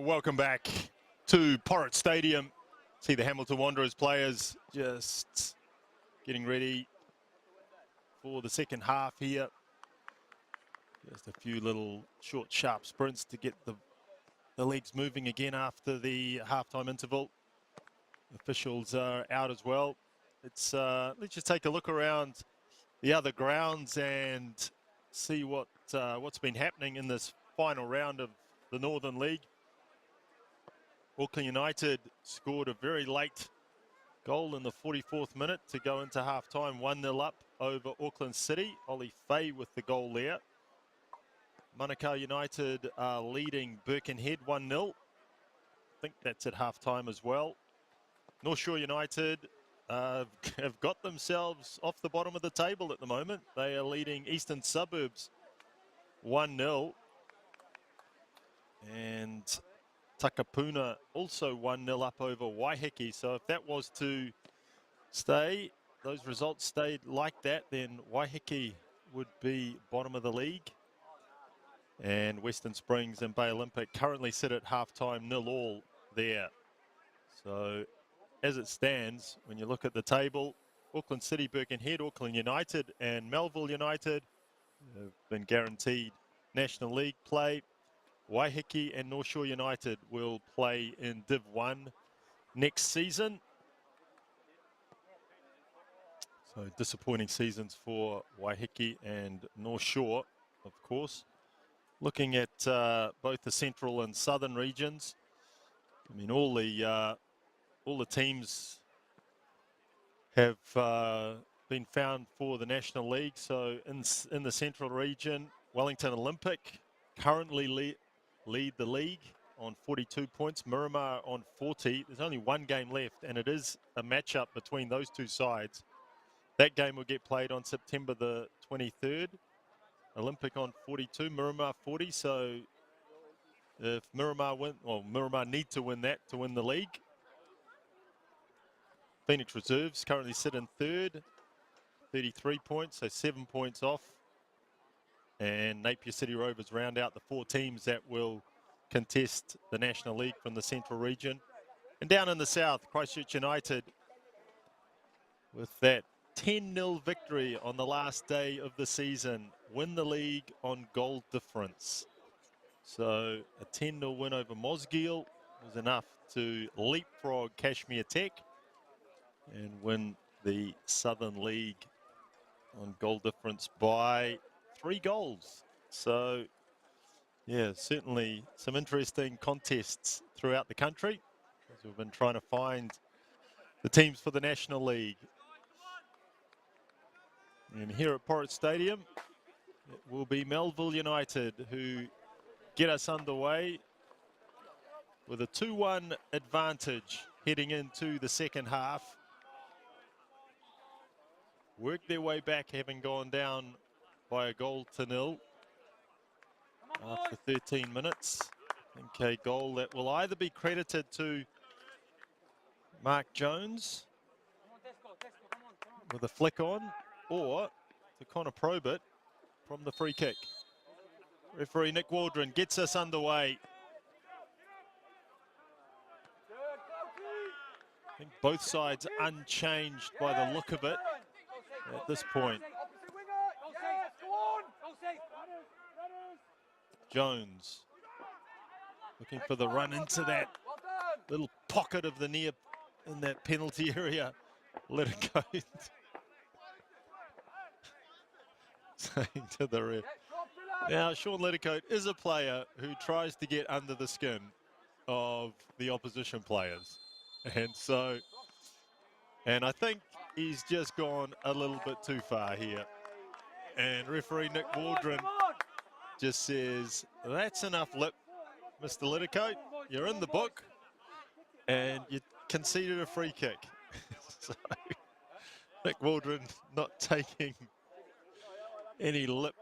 Welcome back to Porritt Stadium. See the Hamilton Wanderers players just getting ready for the second half here. Just a few little short, sharp sprints to get the legs moving again after the halftime interval. Officials are out as well. Let's just take a look around the other grounds and see what's been happening in this final round of the Northern League. Auckland United scored a very late goal in the 44th minute to go into half-time, 1-0 up over Auckland City. Ollie Fay with the goal there. Manukau United are leading Birkenhead 1-0. I think that's at half-time as well. North Shore United have got themselves off the bottom of the table at the moment. They are leading Eastern Suburbs 1-0. And Takapuna also 1-0 up over Waiheke. So if that was to stay, those results stayed like that, then Waiheke would be bottom of the league. And Western Springs and Bay Olympic currently sit at halftime 0-0 there. So as it stands, when you look at the table, Auckland City, Birkenhead, Auckland United and Melville United have been guaranteed National League play. Waiheke and North Shore United will play in Div 1 next season. So disappointing seasons for Waiheke and North Shore, of course. Looking at both the central and southern regions, I mean, all the teams have been found for the National League. So in the central region, Wellington Olympic currently lead the league on 42 points, Miramar on 40. There's only one game left, and it is a matchup between those two sides. That game will get played on September the 23rd. Olympic on 42, Miramar 40. So if Miramar win, well, Miramar need to win that to win the league. Phoenix Reserves currently sit in third, 33 points, so 7 points off. And Napier City Rovers round out the four teams that will contest the National League from the central region. And down in the south, Christchurch United with that 10-0 victory on the last day of the season, win the league on goal difference. So a 10-0 win over Mosgiel was enough to leapfrog Kashmir Tech and win the Southern League on goal difference by 3 goals. So yeah, certainly some interesting contests throughout the country as we've been trying to find the teams for the National League. And here at Porritt Stadium, it will be Melville United who get us underway with a 2-1 advantage heading into the second half. Work their way back, having gone down by 1-0 after 13 minutes. I think a goal that will either be credited to Mark Jones with a flick on, or to Connor Porritt from the free kick. Referee Nick Waldron gets us underway. I think both sides unchanged by the look of it at this point. Jones looking for the run into that little pocket of the near in that penalty area. Let it go. Saying to the ref. Now, Sean Lettercoat is a player who tries to get under the skin of the opposition players. And I think he's just gone a little bit too far here. And referee Nick Waldron just says, that's enough lip, Mr. Lettercoat. You're in the book and you conceded a free kick. So Nick Waldron not taking any lip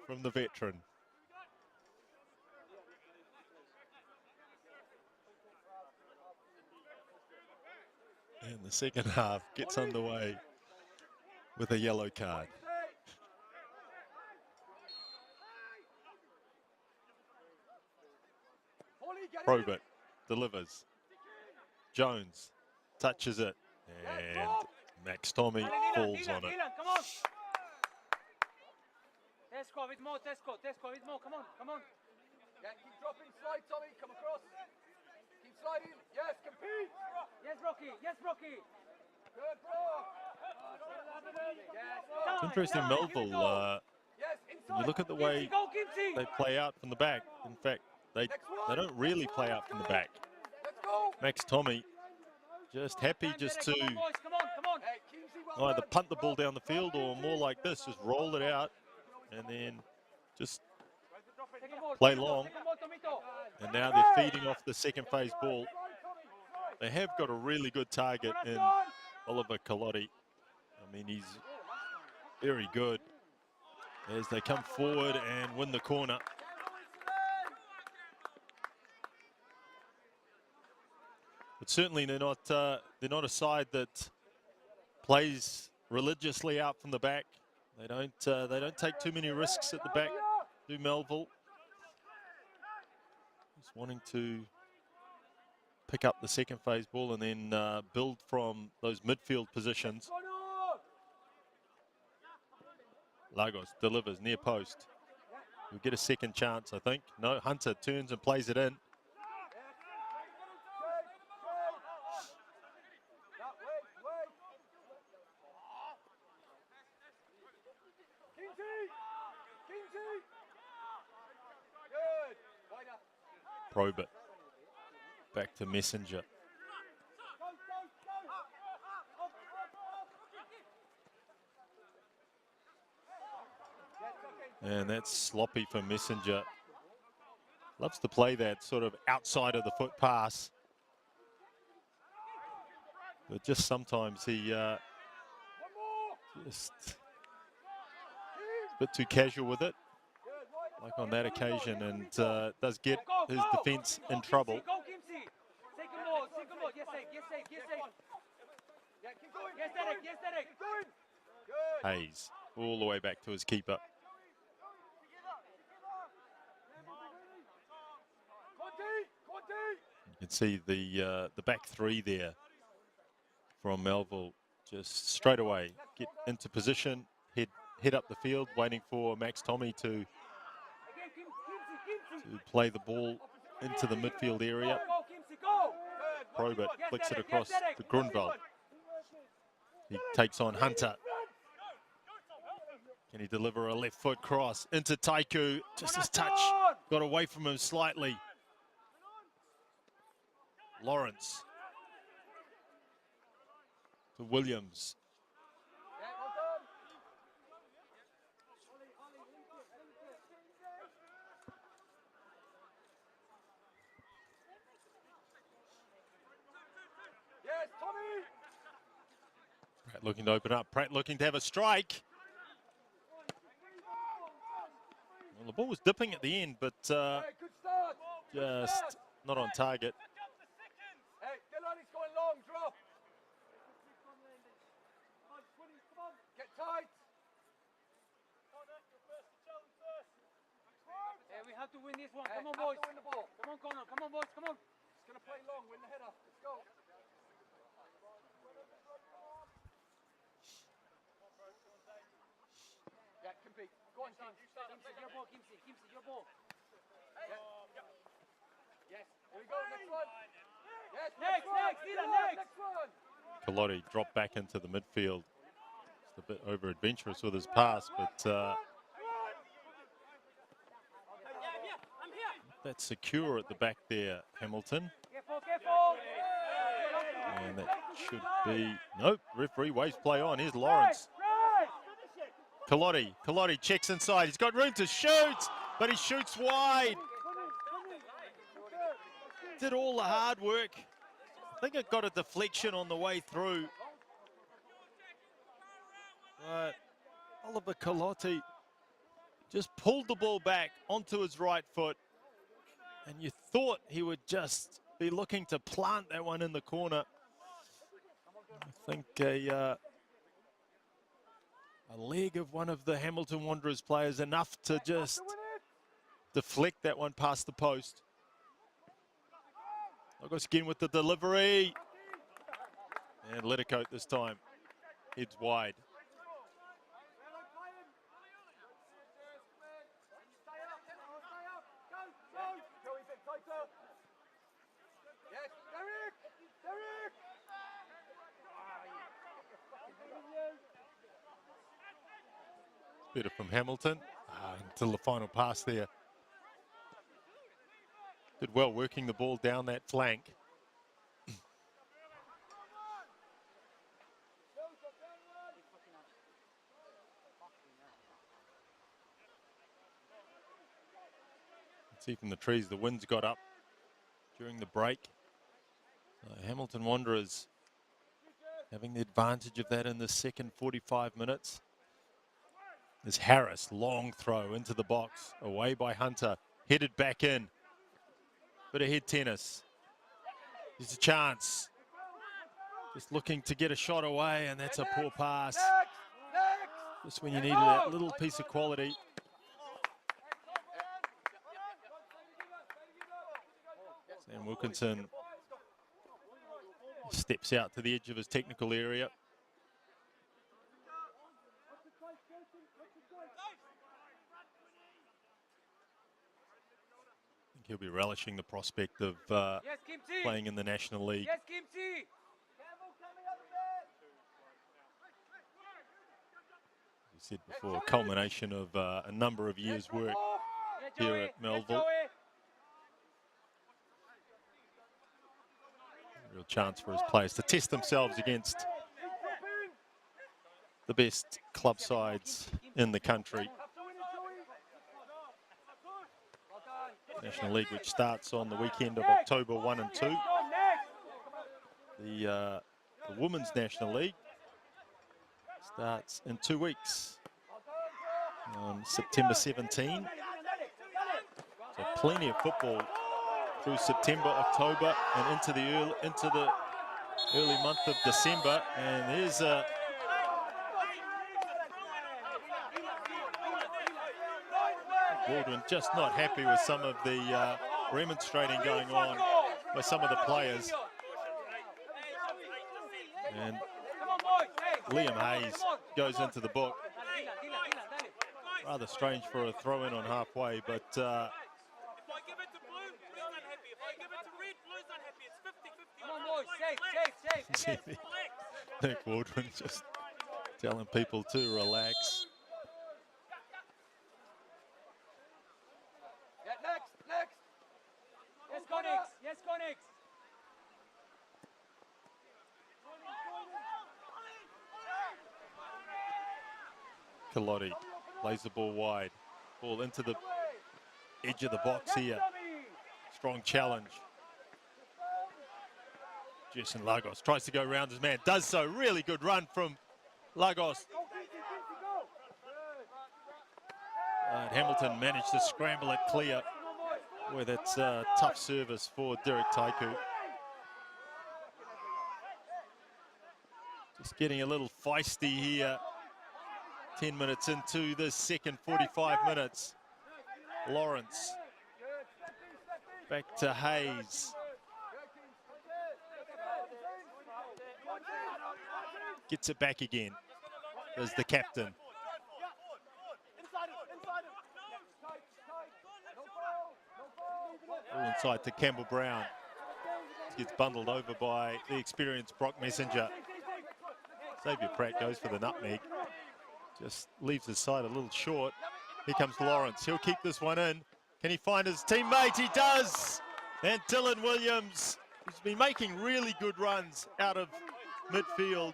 from the veteran. And the second half gets underway with a yellow card. Porritt delivers. Jones touches it. And Max Tommy falls on it. Tesco, a bit more, Tesco, a bit more, come on. Yeah, keep dropping, slide, Tommy, come across. Keep sliding, yes, compete. Yes, Rocky. Good, bro. It's interesting, Melville, when you look at the way they play out from the back, in fact, they don't really play out from the back. Max Tommy just happy just to either punt the ball down the field or more like this, just roll it out and then just play long. And now they're feeding off the second phase ball. They have got a really good target in Oliver Kolotti. I mean, he's very good as they come forward and win the corner. But certainly they're not a side that plays religiously out from the back. They don't take too many risks at the back. Do Melville just wanting to pick up the second phase ball and then build from those midfield positions. Lagos delivers near post. We'll get a second chance, I think. No, Hunter turns and plays it in. Porritt back to Messenger. And that's sloppy for Messenger. Loves to play that sort of outside of the foot pass. But just sometimes he just a bit too casual with it, like on that occasion, and does get his defence in trouble. Hayes all the way back to his keeper. You can see the back three there from Melville just straight away get into position, head up the field, waiting for Max Tommy to play the ball into the midfield area. Porritt flicks it across to Grunwald. He takes on Hunter. Can he deliver a left foot cross into Taiku? Just his touch got away from him slightly. Lawrence to Williams. Pratt looking to open up. Pratt looking to have a strike. Well, the ball was dipping at the end, but just not on target. have to win this one. Come on, boys. Win the ball. Come on, Connor. Come on, boys. Come on. It's going to play long. Win the header. Let's go. Yeah, compete. Go on, Kim. Kimsey, your ball, Kimsey. Kimsey, your ball. Yes. Here we go. Next one. Yes, next, next one. Kolotti dropped back into the midfield. Just a bit over adventurous with his pass, but that's secure at the back there, Hamilton. Careful. And that should be... Nope, referee waves play on. Here's Lawrence. Kolotti checks inside. He's got room to shoot, but he shoots wide. Did all the hard work. I think it got a deflection on the way through. But Oliver Kolotti just pulled the ball back onto his right foot. And you thought he would just be looking to plant that one in the corner. I think a leg of one of the Hamilton Wanderers players enough to just deflect that one past the post. Lagos again with the delivery. And let it go this time. It's wide. Better from Hamilton until the final pass there. Did well working the ball down that flank. See from the trees, the winds got up during the break. Hamilton Wanderers having the advantage of that in the second 45 minutes. There's Harris, long throw into the box, away by Hunter, headed back in. Bit of head tennis. There's a chance. Just looking to get a shot away, and that's a poor pass. Just when you needed that little piece of quality. Sam Wilkinson steps out to the edge of his technical area. He'll be relishing the prospect of playing in the National League. Yes, Kimsey. As you said before, a culmination of a number of years' work here at Melville. Real chance for his players to test themselves against the best club sides in the country. National League, which starts on the weekend of October 1 and 2. The Women's National League starts in 2 weeks on September 17. So plenty of football through September, October, and into the early month of December. And there's a Baldwin just not happy with some of the remonstrating going on by some of the players. And Liam Hayes goes into the book. Rather strange for a throw-in on halfway, but If I give it to blue, blue's unhappy. If I give it to red, blue's unhappy. It's 50-50. Come on, boys. Safe. Nick Baldwin just telling people to relax. Next. Yes, Conix. Yes, Conix. Kolotti plays the ball wide. Ball into the edge of the box here. Strong challenge. Jason Lagos tries to go around his man. Does so. Really good run from Lagos. Hamilton managed to scramble it clear. Boy, that's a tough service for Derek Taiku. Just getting a little feisty here. 10 minutes into this second 45 minutes. Lawrence Back to Hayes. Gets it back again. There's the captain. All inside to Campbell Brown. Gets bundled over by the experienced Brock Messenger. Xavier Pratt goes for the nutmeg. Just leaves his side a little short. Here comes Lawrence. He'll keep this one in. Can he find his teammate? He does! And Dylan Williams, who's been making really good runs out of midfield,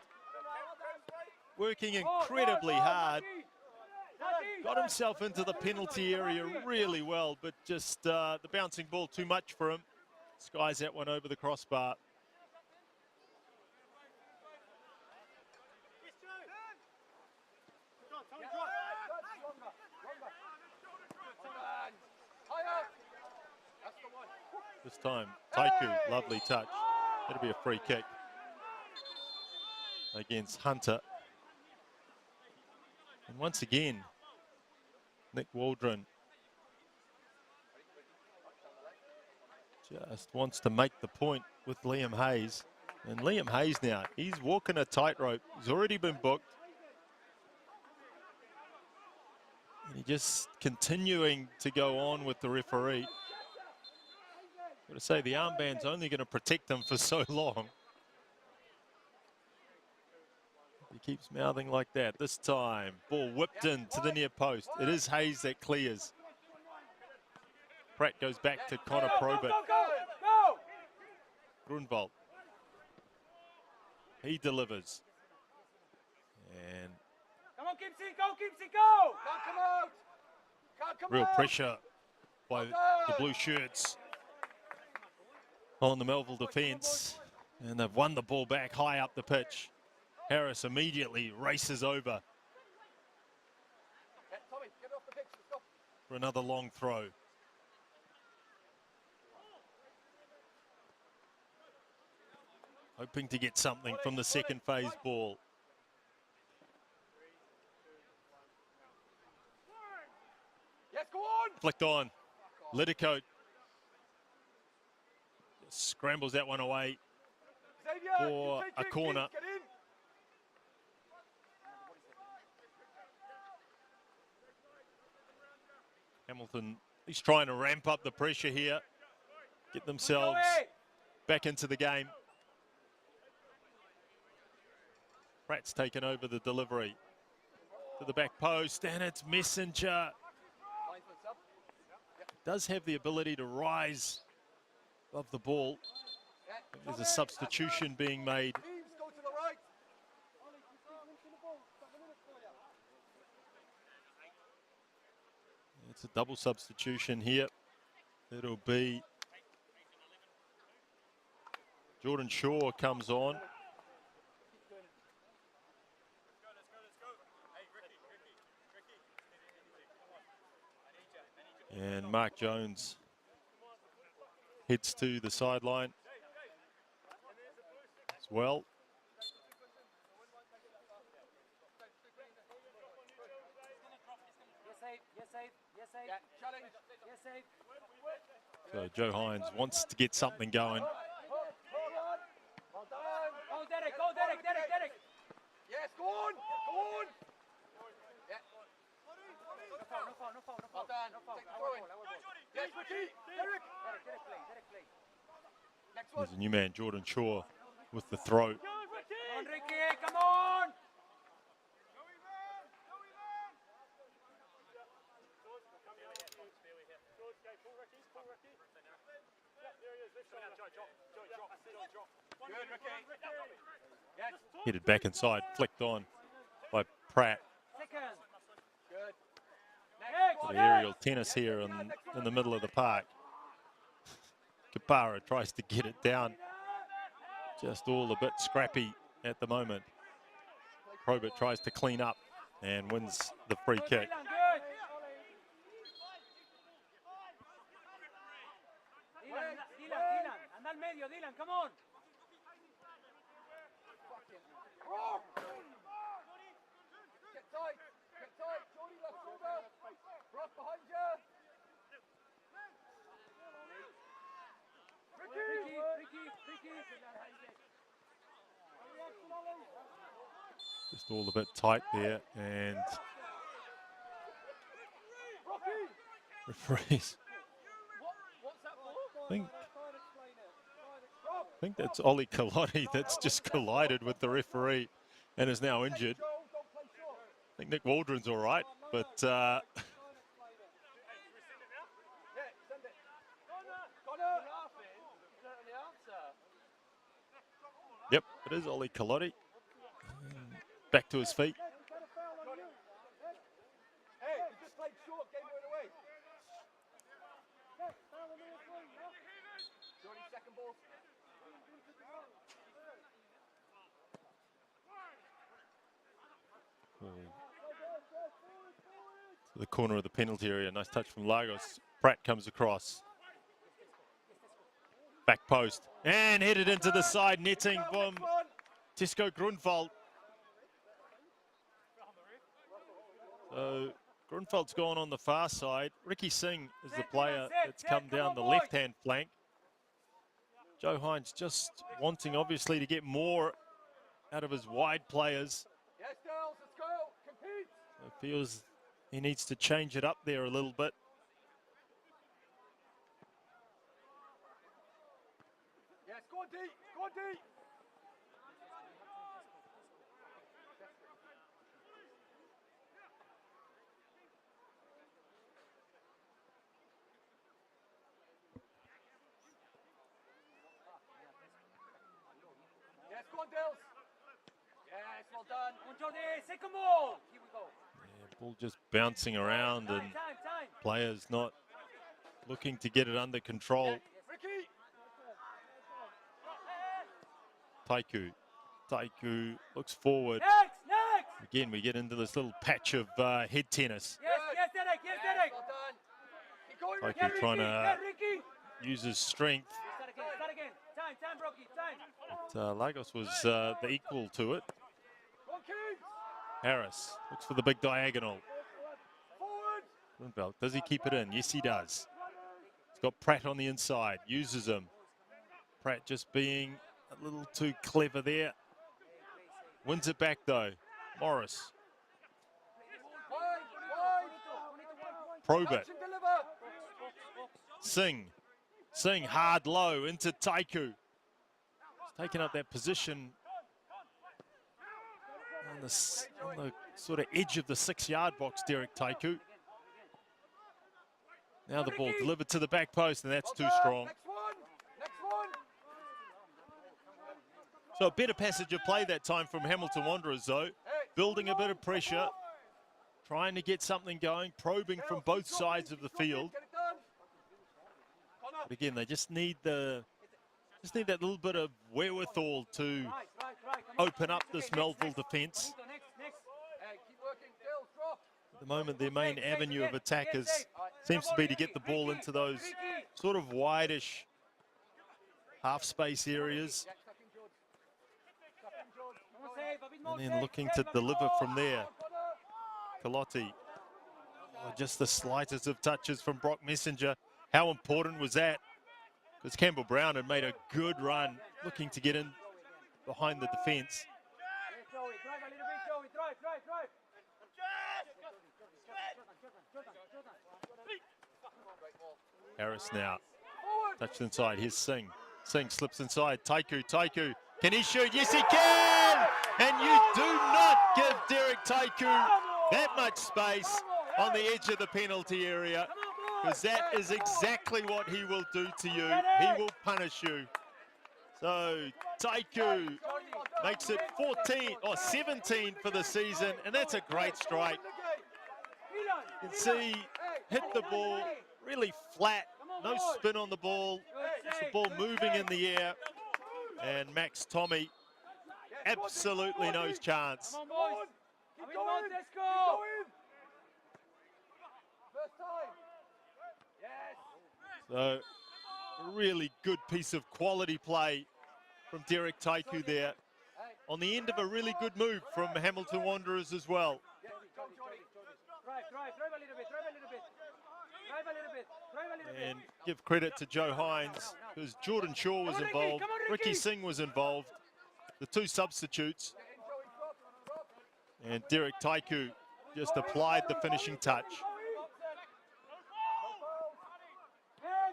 working incredibly hard. Got himself into the penalty area really well, but just the bouncing ball too much for him. Skies that one over the crossbar. This time, Taiku, lovely touch. That'll be a free kick against Hunter. And once again, Nick Waldron just wants to make the point with Liam Hayes. And Liam Hayes now, he's walking a tightrope. He's already been booked. And he's just continuing to go on with the referee. Got to say, the armband's only going to protect him for so long. He keeps mouthing like that. This time, ball whipped in to the near post. It is Hayes that clears. Pratt goes back to Connor Porritt. Grunwald. He delivers. And come on, Kimsey, go, Kimsey, go! Can't come out! Real pressure by the blue shirts on the Melville defence. And they've won the ball back high up the pitch. Harris immediately races over for another long throw. Hoping to get something from the second phase ball. Yes, go on! Flicked on. Lidicote scrambles that one away for a corner. Hamilton, he's trying to ramp up the pressure here, get themselves back into the game. Pratt's taken over the delivery to the back post, and it's Messenger. Does have the ability to rise above the ball. There's a substitution being made. It's a double substitution here. It'll be Jordan Shaw comes on. And Mark Jones heads to the sideline as well. So Joe Hines wants to get something going. Go, Derek, go, Derek, Derek, Derek! Yes, go on! Go on! Yeah. No foul, no foul, no foul. No foul. Yes, Ricky! Derek! Derek, play, Derek, play. Next one. There's a new man, Jordan Shaw, with the throw. Come on, Ricky, come on! Headed back inside, flicked on by Pratt. The aerial tennis here in the middle of the park. Kapara tries to get it down. Just all a bit scrappy at the moment. Porritt tries to clean up and wins the free kick. Dylan, come on! Get tight! Get tight! Jordy, left shoulder! Brock behind you! All a bit tight there, and referees. I think that's Ollie Kolotti that's just collided with the referee and is now injured. I think Nick Waldron's all right, but yep, it is Ollie Kolotti. Back to his feet. To the corner of the penalty area. Nice touch from Lagos. Pratt comes across. Back post. And headed into the side netting from Tesco Grunwald. So Grunwald's gone on the far side. Ricky Singh is the player that's come down the left-hand flank. Joe Hines just wanting, obviously, to get more out of his wide players. Yes, girls, let's go. Compete. So feels he needs to change it up there a little bit. Yes, go on, D. Go on, D. Yes, go on, Dales. Yes, well done. On Jody, second ball. Here we go. Yeah, ball just bouncing around and players not looking to get it under control. Ricky. Taiku looks forward. Next. Again, we get into this little patch of head tennis. Yes, Derek. Yes, Derek. Well done. Keep going, Ricky. Taiku trying to Ricky. use his strength. Start again. Time, Rocky, time. But, Lagos was the equal to it. Harris looks for the big diagonal. Grunwald, does he keep it in? Yes, he does. He's got Pratt on the inside, uses him. Pratt just being a little too clever there. Wins it back though. Morris. Probe it. Singh hard low into Taiku. He's taken up that position on the sort of edge of the 6-yard box, Derek Taiku. Now the ball delivered to the back post, and that's too strong. Next one. So a better passage of play that time from Hamilton Wanderers, though. Building a bit of pressure, trying to get something going, probing from both sides of the field. But again, they just need that little bit of wherewithal to open up this Melville defence. At the moment, their main avenue of attack seems to be to get the ball into those sort of wide-ish half-space areas. And then looking to deliver from there. Kolotti. Oh, just the slightest of touches from Brock Messenger. How important was that? Because Campbell Brown had made a good run looking to get in behind the defence. Harris now. Touched inside. Here's Singh. Singh slips inside. Taiku. Can he shoot? Yes, he can! And you do not give Derek Taiku that much space on the edge of the penalty area, because that is exactly what he will do to you. He will punish you. So Taiku makes it 17 for the season, and that's a great strike. You can see, hit the ball really flat, no spin on the ball, just the ball moving in the air, and Max Tommy absolutely no chance. So, a really good piece of quality play from Derek Taiku there, on the end of a really good move from Hamilton Wanderers as well. And give credit to Joe Hines, because Jordan Shaw was involved, Ricky Singh was involved, the two substitutes. And Derek Taiku just applied the finishing touch.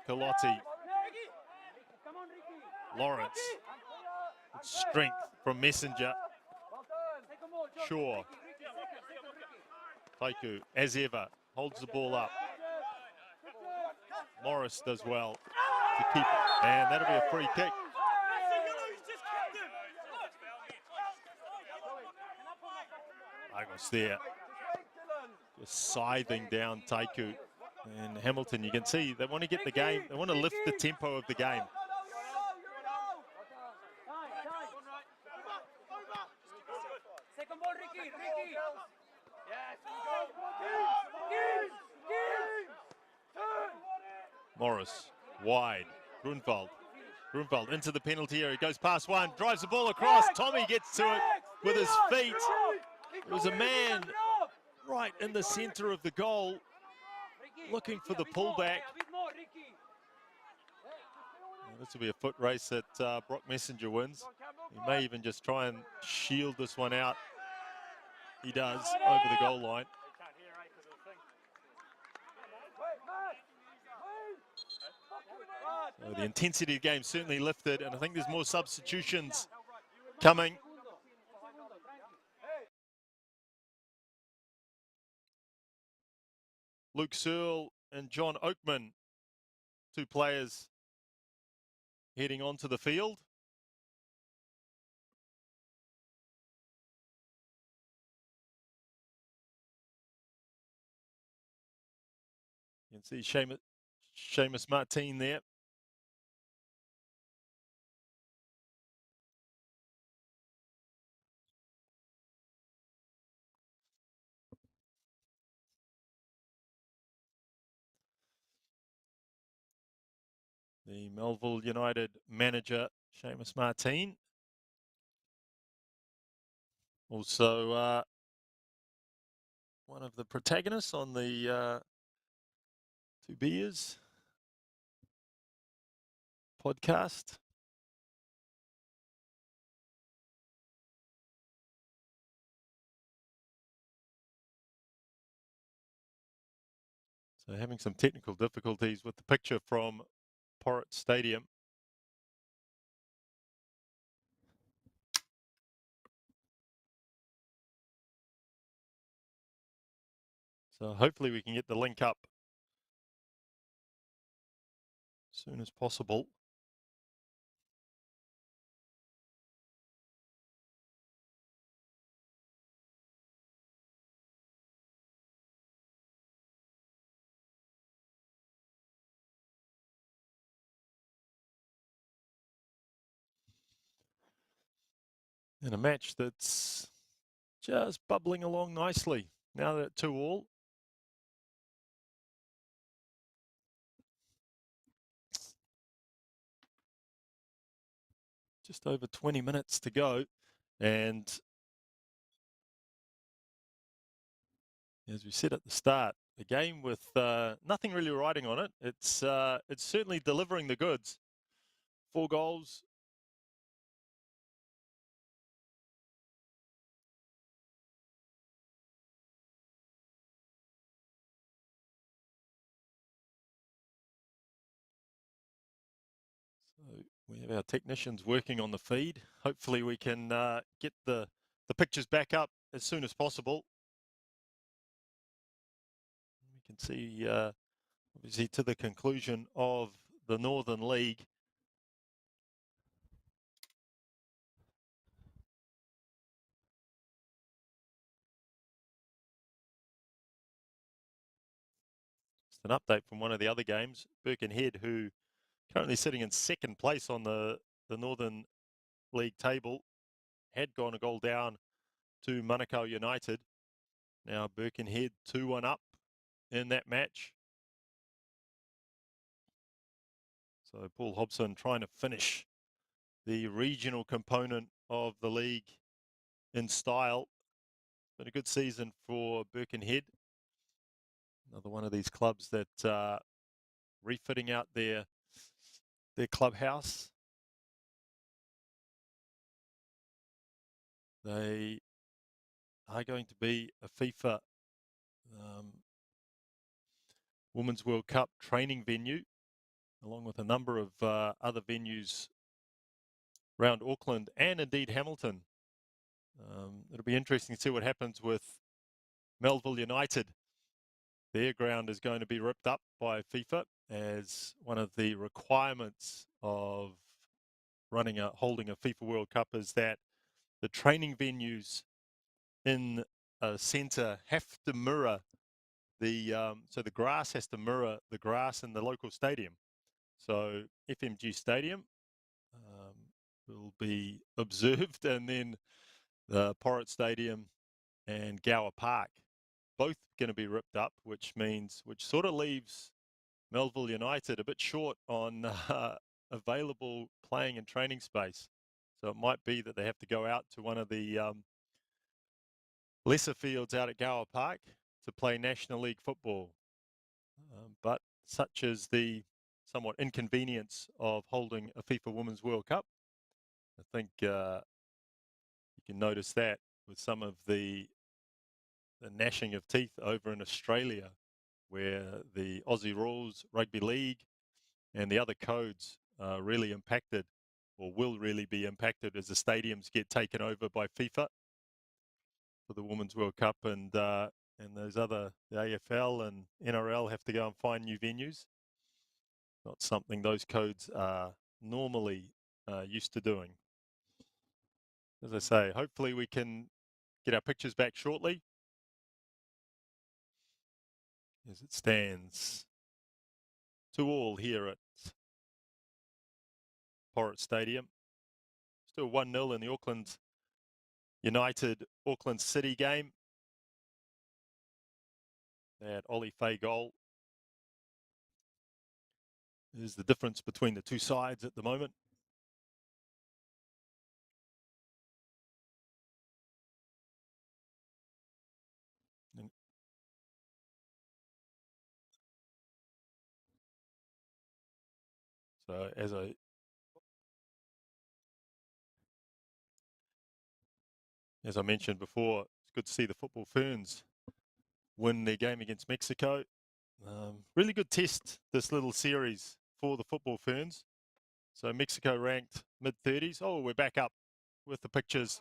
Kolotti. Lawrence. Strength from Messenger. Shaw. Taiku, as ever, holds the ball up. Morris does well to keep it. And that'll be a free kick. Lagos there. Just scything down Taiku. And Hamilton, you can see they want to get the game, they want to lift the tempo of the game. Second ball, Ricky. Morris, wide. Grunwald into the penalty area, goes past one, drives the ball across. Tommy gets to it with his feet. There was a man right in the center of the goal looking for the pullback. This will be a foot race that Brock Messenger wins. He may even just try and shield this one out. He does over the goal line. So the intensity of the game certainly lifted, and I think there's more substitutions coming. Luke Searle and John Oakman, two players heading onto the field. You can see Seamus Martin there. The Melville United manager, Seamus Martin. Also one of the protagonists on the Two Beers podcast. So having some technical difficulties with the picture from Porritt Stadium. So hopefully we can get the link up as soon as possible. In a match that's just bubbling along nicely. Now that it's 2-2. Just over 20 minutes to go. And as we said at the start, a game with nothing really riding on it. It's certainly delivering the goods. 4 goals. So we have our technicians working on the feed. Hopefully we can get the pictures back up as soon as possible. We can see obviously to the conclusion of the Northern League. Just an update from one of the other games. Birkenhead, who currently sitting in second place on the Northern League table, had gone a goal down to Manukau United. Now Birkenhead 2-1 up in that match. So Paul Hobson trying to finish the regional component of the league in style. Been a good season for Birkenhead. Another one of these clubs that refitting out their clubhouse. They are going to be a FIFA Women's World Cup training venue, along with a number of other venues around Auckland and indeed Hamilton. It'll be interesting to see what happens with Melville United. Their ground is going to be ripped up by FIFA as one of the requirements of holding a FIFA World Cup is that the training venues in a centre have to mirror so the grass has to mirror the grass in the local stadium. So FMG Stadium will be observed, and then the Porritt Stadium and Gower Park, both going to be ripped up, which sort of leaves Melville United a bit short on available playing and training space. So it might be that they have to go out to one of the lesser fields out at Gower Park to play National League football. But such is the somewhat inconvenience of holding a FIFA Women's World Cup. I think you can notice that with some of the gnashing of teeth over in Australia, where the Aussie rules, rugby league, and the other codes are really impacted, or will really be impacted, as the stadiums get taken over by FIFA for the Women's World Cup, and those other, the AFL and NRL, have to go and find new venues. Not something those codes are normally used to doing. As I say, hopefully we can get our pictures back shortly. As it stands 2-2 here at Porritt Stadium. Still 1-0 in the Auckland United Auckland City game. That Ollie Fay goal is the difference between the two sides at the moment. So as I mentioned before, it's good to see the Football Ferns win their game against Mexico. Really good test, this little series for the Football Ferns. So Mexico ranked mid-30s. Oh, we're back up with the pictures.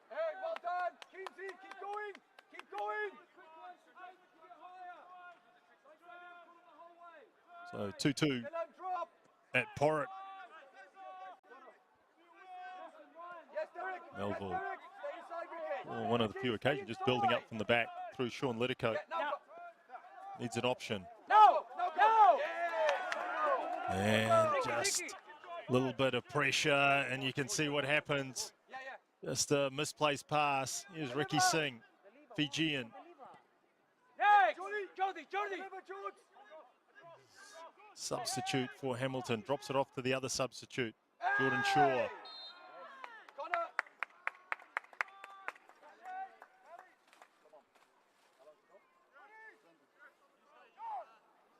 Hey, well done. Keep going. Keep going. So 2-2 at Porritt. Melville, on one of the few occasions, just building up from the back through Sean Litico. Needs an option. And just a little bit of pressure, and you can see what happens. Just a misplaced pass. Here's Ricky Singh, Fijian. Substitute for Hamilton, drops it off to the other substitute, Jordan Shaw.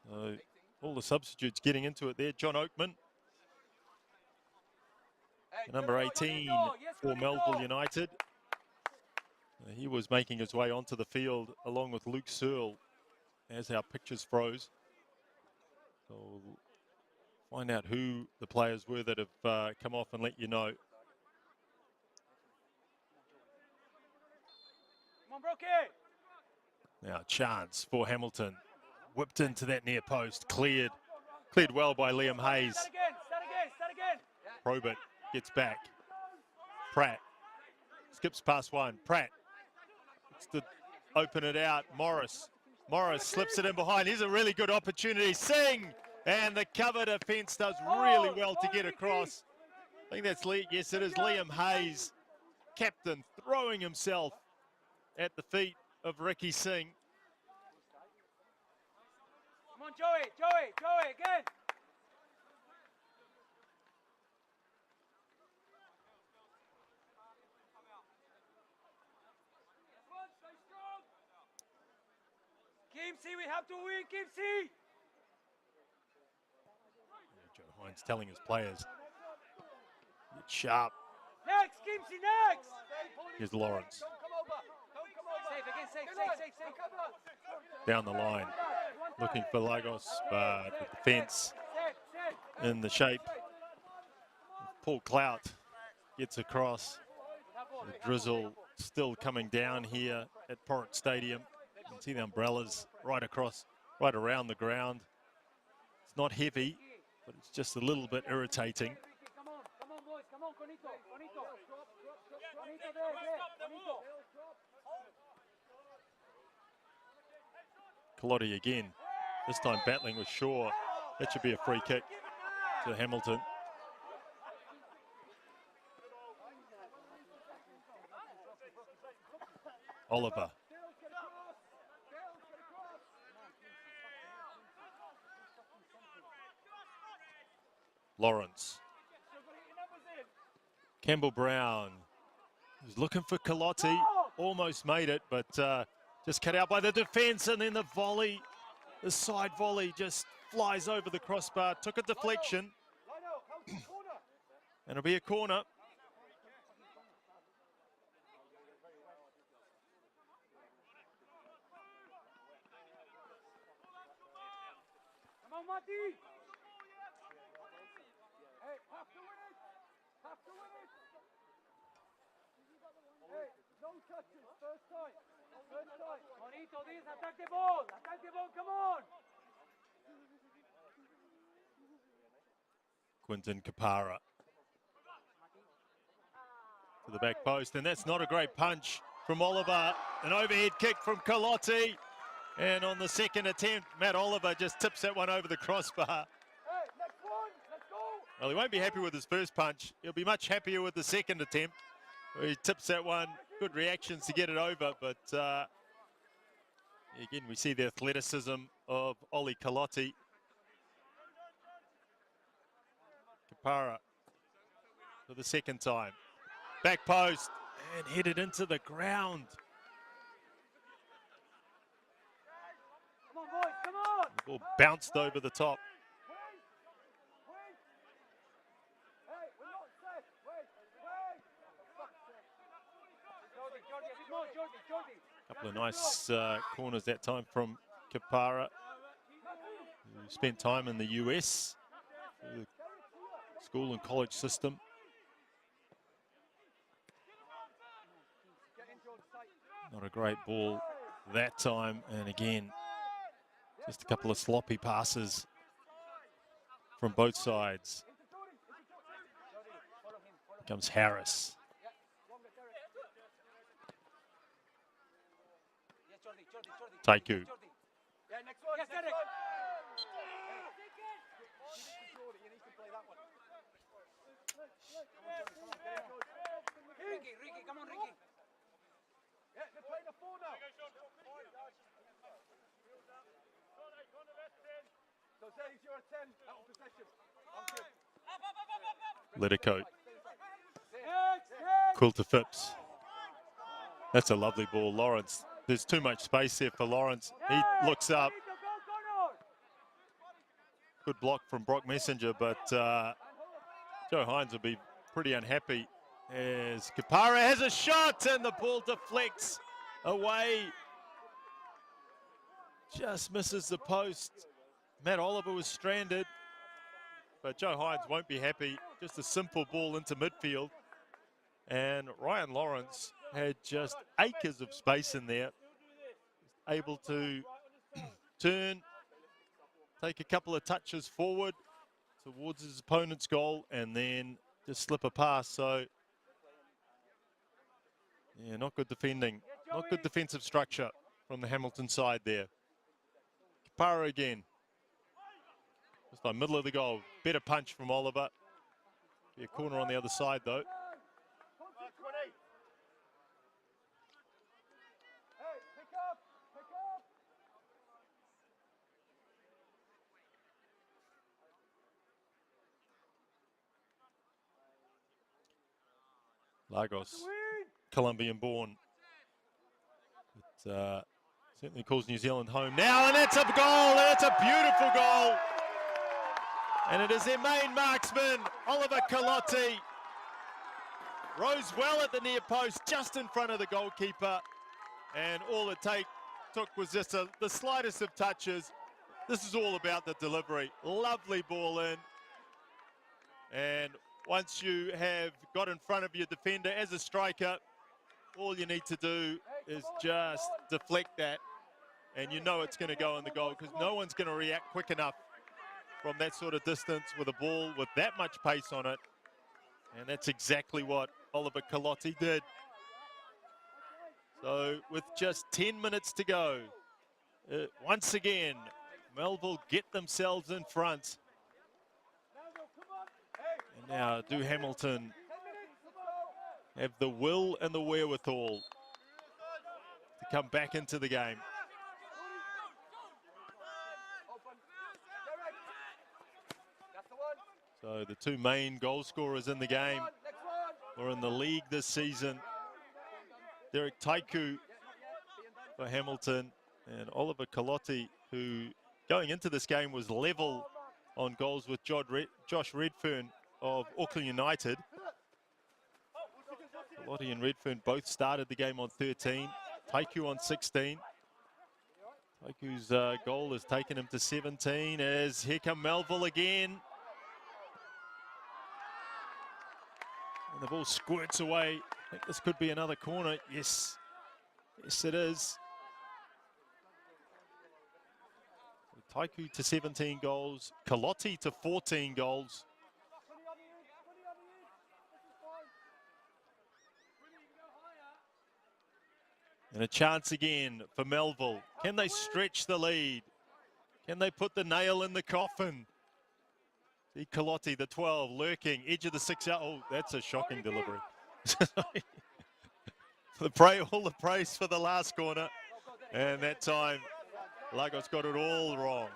So all the substitutes getting into it there. John Oakman, number 18 for Melville United. He was making his way onto the field along with Luke Searle as our pictures froze. So we'll find out who the players were that have come off and let you know. Now chance for Hamilton. Whipped into that near post. Cleared well by Liam Hayes. Probert gets back. Pratt skips past one. Pratt looks to open it out. Morris slips it in behind. Here's a really good opportunity. Singh, and the cover defence does really well to get across. I think that's yes, it is Liam Hayes, captain, throwing himself at the feet of Ricky Singh. Come on, Joey, again. Game C, we have to win, Game C. Joe Hines telling his players, get sharp. Next, Kimchi next. Here's Lawrence. Don't come over. Don't come over. Safe again, safe. Down the line, looking for Lagos, but the defense in the shape of Paul Clout gets across. The drizzle still coming down here at Porritt Stadium. You can see the umbrellas right across, right around the ground. It's not heavy, but it's just a little bit irritating. Come on, boys. Come on, Conito. Kolotti again, this time battling with Shaw. That should be a free kick to Hamilton. Oliver. Lawrence. Campbell Brown is looking for Kolotti. Almost made it, but just cut out by the defense, and then the volley, the side volley just flies over the crossbar. Took a deflection. And it'll be a corner. Come on, Mati. Hey, have to win it. Have to win it. Hey, no touches. First time. Bonito, this, attack the ball, come on! Quinton Kapara to the back post, and that's not a great punch from Oliver. An overhead kick from Kolotti, and on the second attempt, Matt Oliver just tips that one over the crossbar. Hey, next one, let's go! Well, he won't be happy with his first punch. He'll be much happier with the second attempt, where he tips that one. Good reactions to get it over, but again, we see the athleticism of Ollie Kolotti. Kapara for the second time. Back post and headed into the ground. Come on, boys, come on! The ball bounced over the top. Hey, we're not set. Jordi. Couple of nice corners that time from Kapara, who spent time in the US, the school and college system. Not a great ball that time, and again, just a couple of sloppy passes from both sides. Here comes Harris. Taiku. Yeah, next one. Yes, Derek. Ricky, come on, Ricky. Yeah, they're playing a 4 now. So say you're a 10 out of possession. Litico. Quilter Phipps. That's a lovely ball, Lawrence. There's too much space there for Lawrence. He looks up. Good block from Brock Messenger, but Joe Hines will be pretty unhappy as Kapara has a shot and the ball deflects away. Just misses the post. Matt Oliver was stranded, but Joe Hines won't be happy. Just a simple ball into midfield. And Ryan Lawrence had just acres of space in there. Able to turn, take a couple of touches forward towards his opponent's goal, and then just slip a pass. So, yeah, not good defending. Not good defensive structure from the Hamilton side there. Kapara again. Just by middle of the goal. Better punch from Oliver. Be a corner on the other side, though. Lagos, Colombian born. It certainly calls New Zealand home now, and that's a goal, and it's a beautiful goal. And it is their main marksman, Oliver Kolotti. Rose well at the near post, just in front of the goalkeeper. And all it took was just the slightest of touches. This is all about the delivery. Lovely ball in. And once you have got in front of your defender as a striker, all you need to do is just deflect that. And you know it's going to go in the goal because no one's going to react quick enough from that sort of distance with a ball with that much pace on it. And that's exactly what Oliver Kolotti did. So with just 10 minutes to go, once again, Melville get themselves in front. And now do Hamilton have the will and the wherewithal to come back into the game? So the two main goal scorers in the game or in the league this season, Derek Taiku for Hamilton and Oliver Kolotti, who going into this game was level on goals with Josh Redfern of Auckland United. Kolotti and Redfern both started the game on 13, Taiku on 16. Taiku's goal has taken him to 17 as here come Melville again. And the ball squirts away. I think this could be another corner. Yes, yes it is. So Taiku to 17 goals, Kolotti to 14 goals. And a chance again for Melville. Can they stretch the lead? Can they put the nail in the coffin? See Kolotti, the 12, lurking, edge of the 6. Oh, that's a shocking delivery. All the praise for the last corner. And that time, Lagos got it all wrong.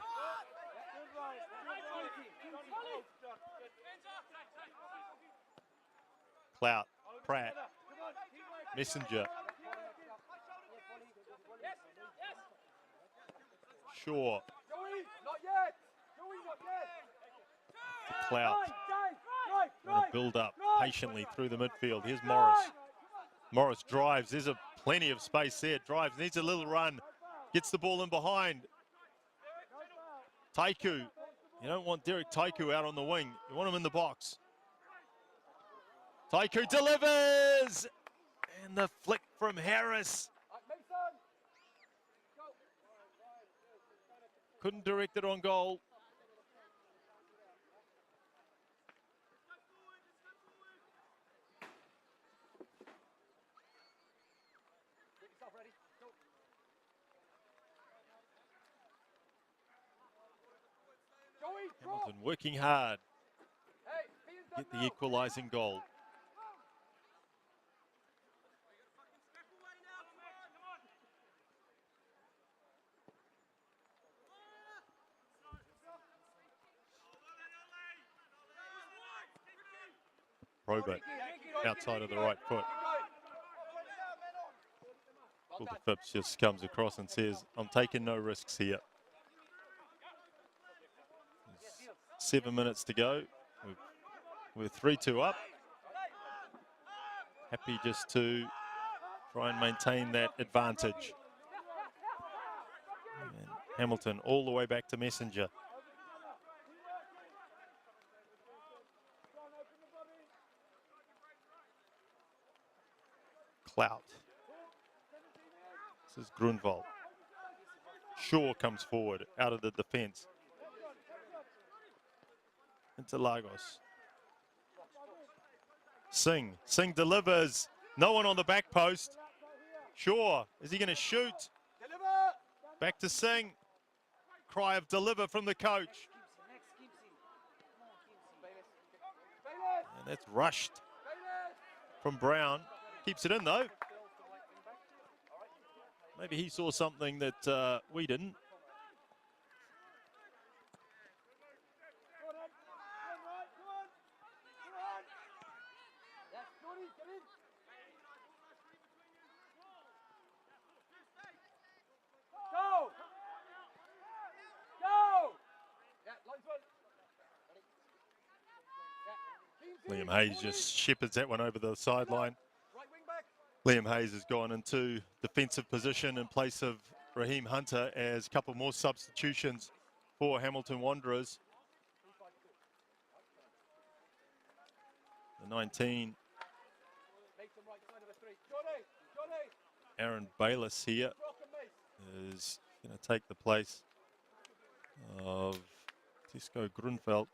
Clout, Pratt, Messenger. Shaw. Clout. Going to build up patiently through the midfield. Here's Morris. Morris drives. There's plenty of space there. Drives. Needs a little run. Gets the ball in behind. Taiku. You don't want Derek Taiku out on the wing. You want him in the box. Taiku delivers! And the flick from Harris. Couldn't direct it on goal. Hamilton working hard. Get the equalising goal. Porritt outside of the right foot. Well, the Phipps just comes across and says, I'm taking no risks here. 7 minutes to go. We're 3-2 up. Happy just to try and maintain that advantage. And Hamilton all the way back to Messenger. Clout. This is Grunwald. Shaw comes forward out of the defence. Into Lagos. Singh delivers. No one on the back post. Shaw, is he going to shoot? Back to Singh. Cry of deliver from the coach. And that's rushed from Brown. Keeps it in though. Maybe he saw something that we didn't. Liam Hayes just shepherds that one over the sideline. Right wing back. Liam Hayes has gone into defensive position in place of Raheem Hunter as a couple more substitutions for Hamilton Wanderers. The 19, Make them right side of the three. Johnny! Johnny! Aaron Bayless here, Rock and Mace. is going to take the place of Tesco Grunfeld.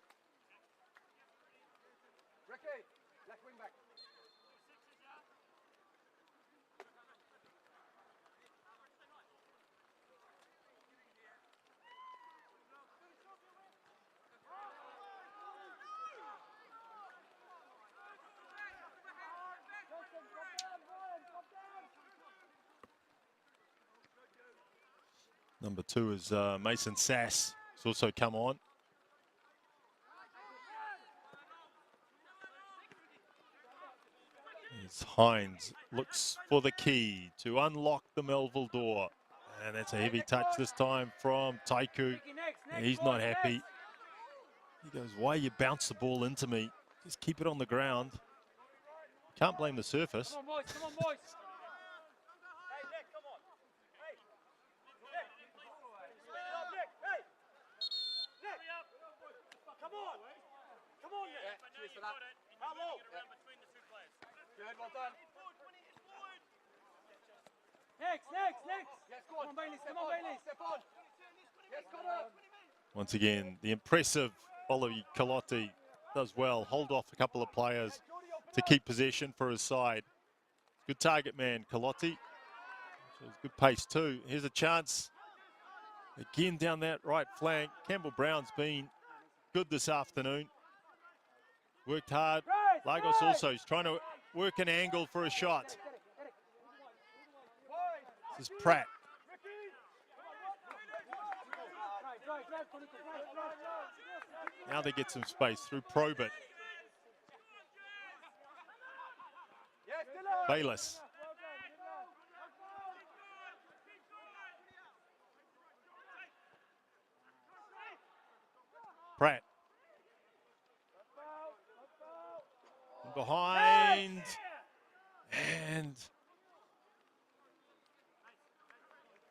Ricky! Left wing back. Number 2 is Mason Sass. He's also come on. As Hines looks for the key to unlock the Melville door. And that's a heavy touch this time from Taiku. He's not happy. He goes, why you bounce the ball into me? Just keep it on the ground. Can't blame the surface. Come on, boys. Come on, boys. Good, well done. Next. Yes, go on. Come on, Bailey. Come on, Bailey. Step on. Yes, Connor. Once again, the impressive Ollie Kolotti does well. Hold off a couple of players to keep possession for his side. Good target man, Kolotti. Shows good pace too. Here's a chance. Again down that right flank. Campbell Brown's been good this afternoon. Worked hard. Lagos also is trying to work an angle for a shot. This is Pratt. Now they get some space through Porritt. Bayless. Pratt. Behind. And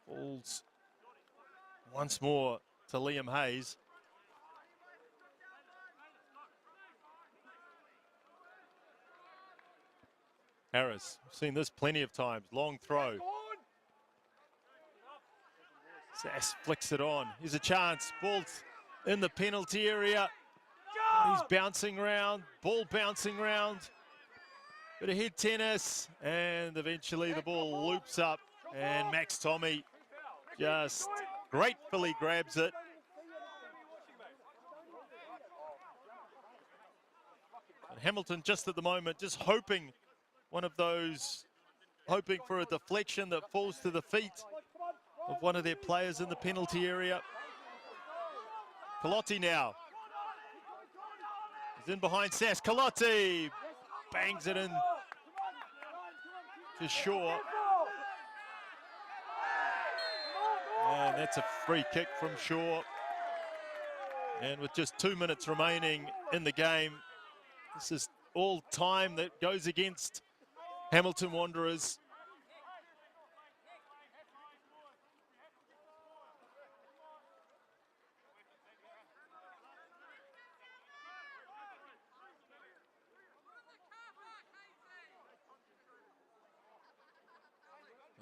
falls once more to Liam Hayes. Harris, we've seen this plenty of times. Long throw. Sass flicks it on. Here's a chance. Ball's in the penalty area. He's bouncing around. Ball bouncing around. Bit of head tennis. And eventually the ball loops up. And Max Tommy just gratefully grabs it. And Hamilton just at the moment, just hoping hoping for a deflection that falls to the feet of one of their players in the penalty area. Kolotti now. He's in behind Sass. Kolotti bangs it in to Shaw. And that's a free kick from Shaw. And with just 2 minutes remaining in the game, this is all time that goes against Hamilton Wanderers.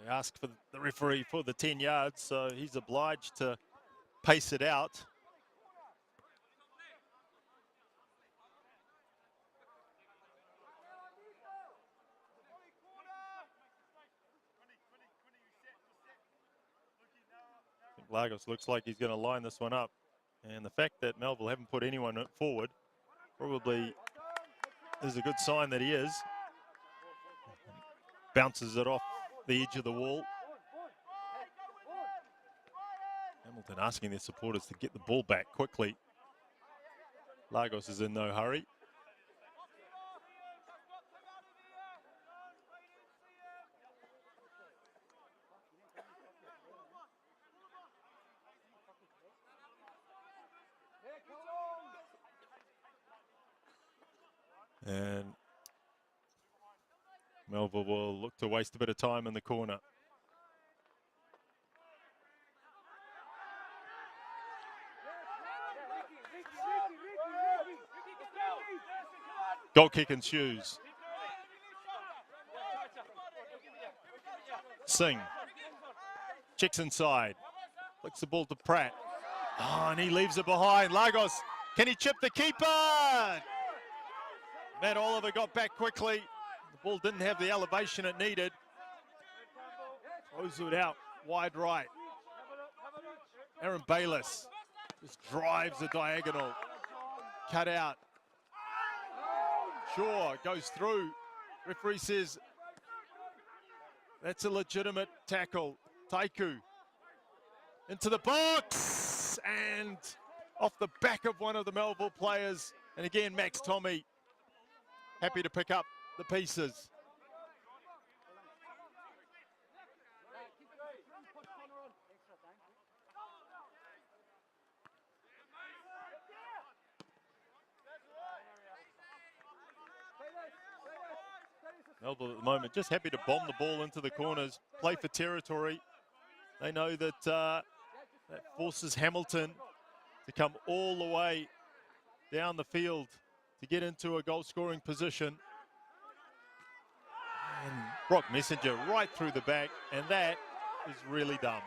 They ask for the referee for the 10 yards, so he's obliged to pace it out. Lagos looks like he's going to line this one up. And the fact that Melville haven't put anyone forward probably is a good sign that he is. Bounces it off the edge of the wall. Hamilton asking their supporters to get the ball back quickly. Lagos is in no hurry. And Melville will look to waste a bit of time in the corner. Goal kick ensues. Singh checks inside, flicks the ball to Pratt. Oh, and he leaves it behind. Lagos, can he chip the keeper? Matt Oliver got back quickly. The ball didn't have the elevation it needed. Throws it out wide right. Aaron Bayliss just drives the diagonal. Cut out. Shaw goes through. Referee says that's a legitimate tackle. Taiku into the box and off the back of one of the Melville players. And again, Max Tommy happy to pick up the pieces. Melville at the moment just happy to bomb the ball into the corners, play for territory. They know that that forces Hamilton to come all the way down the field to get into a goal-scoring position. And Brock Messenger right through the back, and that is really dumb.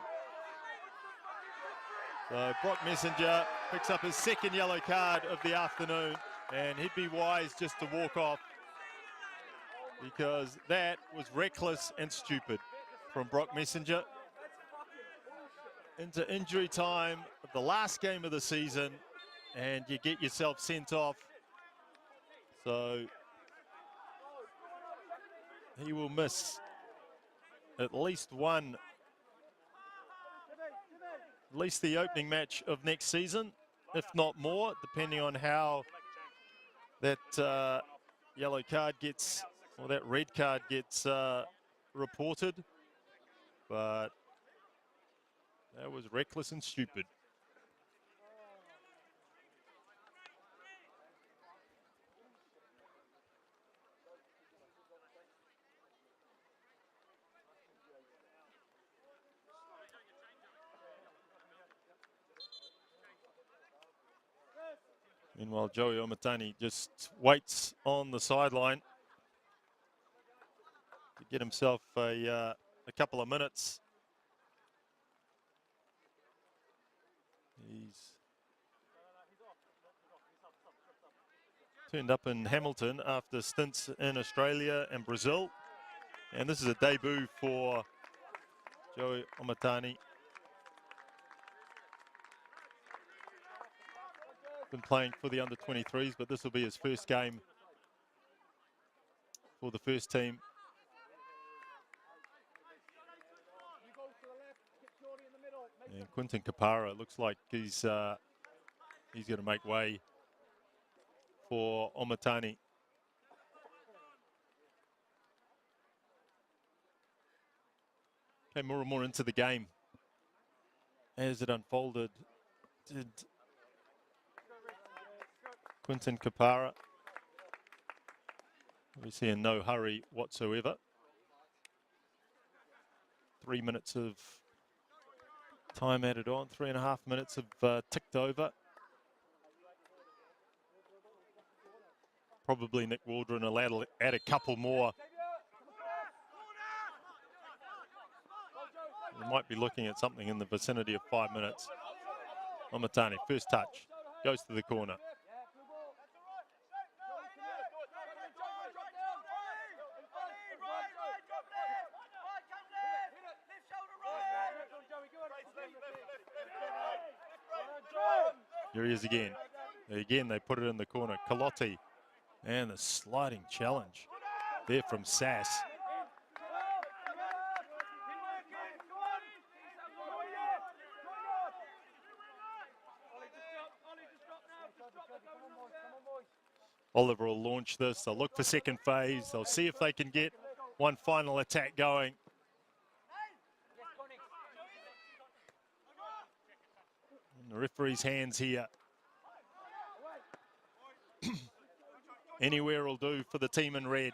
So Brock Messenger picks up his second yellow card of the afternoon, and he'd be wise just to walk off, because that was reckless and stupid from Brock Messenger. Into injury time of the last game of the season, and you get yourself sent off. So he will miss at least the opening match of next season, if not more, depending on how that yellow card gets, or that red card gets reported. But that was reckless and stupid. Meanwhile, Joey Omatani just waits on the sideline to get himself a couple of minutes. He's turned up in Hamilton after stints in Australia and Brazil. And this is a debut for Joey Omatani. Been playing for the under-23s, but this will be his first game for the first team. And Quinton Kapara looks like he's going to make way for Omatani. Came more and more into the game as it unfolded. Did Quinton Kapara. Obviously in no hurry whatsoever. 3 minutes of time added on. 3.5 minutes have ticked over. Probably Nick Waldron will add a couple more. We might be looking at something in the vicinity of 5 minutes. Omatani, first touch, goes to the corner. Here he is again. Again, they put it in the corner. Kolotti, and the sliding challenge there from Sass. Oliver will launch this. They'll look for second phase. They'll see if they can get one final attack going. In the referee's hands here. Anywhere will do for the team in red.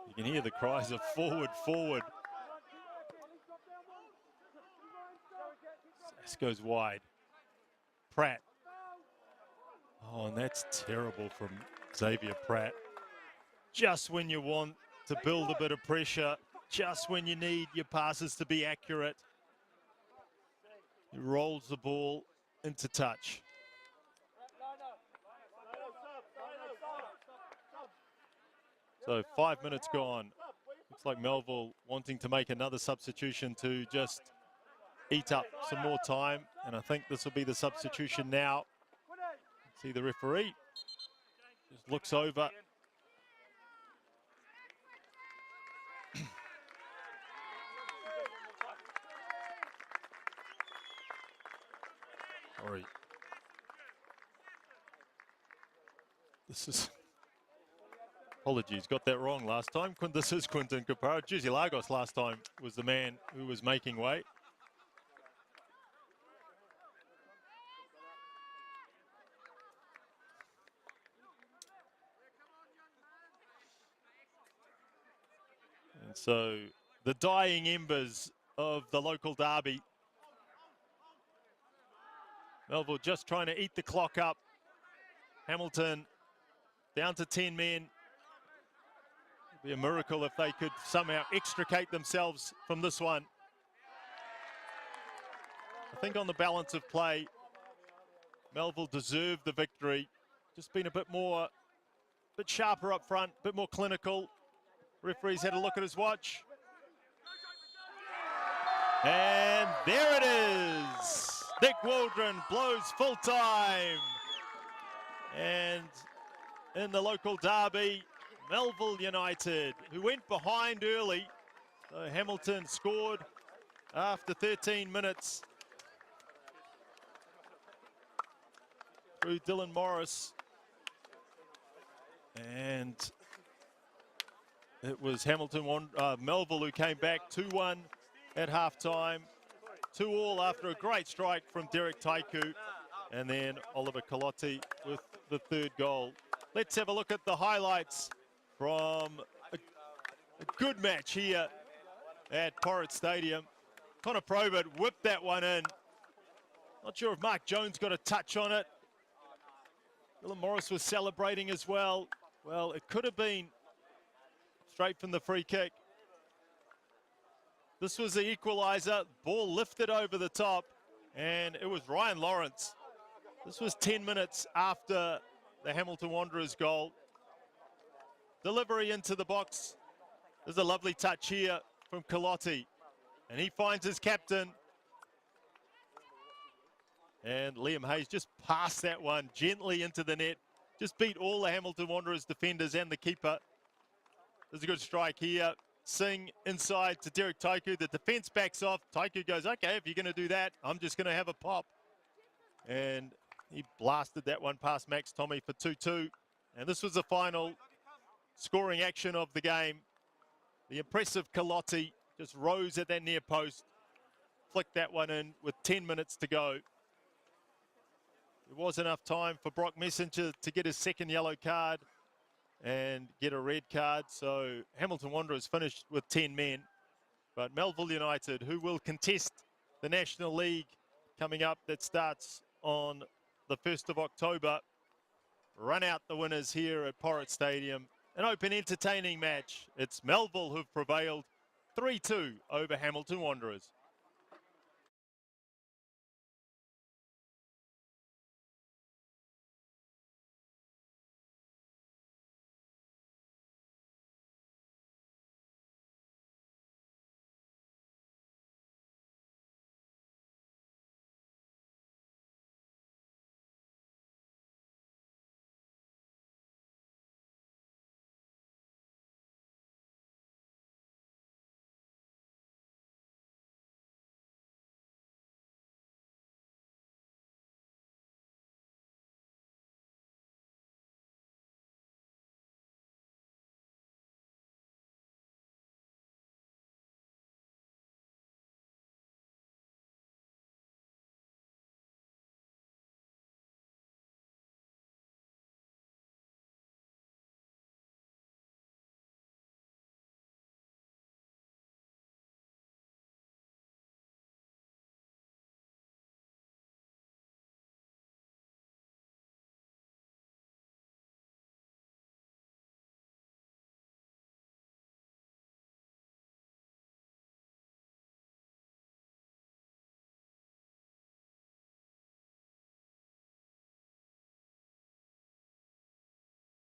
You can hear the cries of forward, forward. This goes wide. Pratt. Oh, and that's terrible from Xavier Pratt. Just when you want to build a bit of pressure, just when you need your passes to be accurate, he rolls the ball into touch. So 5 minutes gone. Looks like Melville wanting to make another substitution to just eat up some more time. And I think this will be the substitution now. See the referee just looks over. Sorry. This is... Apologies, got that wrong last time. This is Quinton Caparo. Jersey Lagos last time was the man who was making way. And so the dying embers of the local derby. Melville just trying to eat the clock up. Hamilton down to 10 men. It'd be a miracle if they could somehow extricate themselves from this one. I think on the balance of play, Melville deserved the victory. Just been a bit sharper up front, a bit more clinical. Referee's had a look at his watch. And there it is. Nick Waldron blows full time. And in the local derby, Melville United, who went behind early. So Hamilton scored after 13 minutes through Dylan Morris. And it was Melville who came back 2-1 at halftime. 2-2 after a great strike from Derek Taiku. And then Oliver Kolotti with the third goal. Let's have a look at the highlights from a good match here at Porritt Stadium. Connor Porritt whipped that one in. Not sure if Mark Jones got a touch on it. Dylan Morris was celebrating as well. Well, it could have been straight from the free kick. This was the equalizer. Ball lifted over the top, and it was Ryan Lawrence. This was 10 minutes after the Hamilton Wanderers goal. Delivery into the box. There's a lovely touch here from Kolotti, and he finds his captain. And Liam Hayes just passed that one gently into the net. Just beat all the Hamilton Wanderers defenders and the keeper. There's a good strike here. Singh inside to Derek Taiku. The defense backs off. Taiku goes, okay, if you're going to do that, I'm just going to have a pop. And he blasted that one past Max Tommy for 2-2. And this was the final scoring action of the game. The impressive Kolotti just rose at that near post. Flicked that one in with 10 minutes to go. There was enough time for Brock Messenger to get his second yellow card and get a red card. So Hamilton Wanderers finished with 10 men. But Melville United, who will contest the National League coming up, that starts on the 1st of October, run out the winners here at Porritt Stadium. An open, entertaining match. It's Melville who've prevailed 3-2 over Hamilton Wanderers.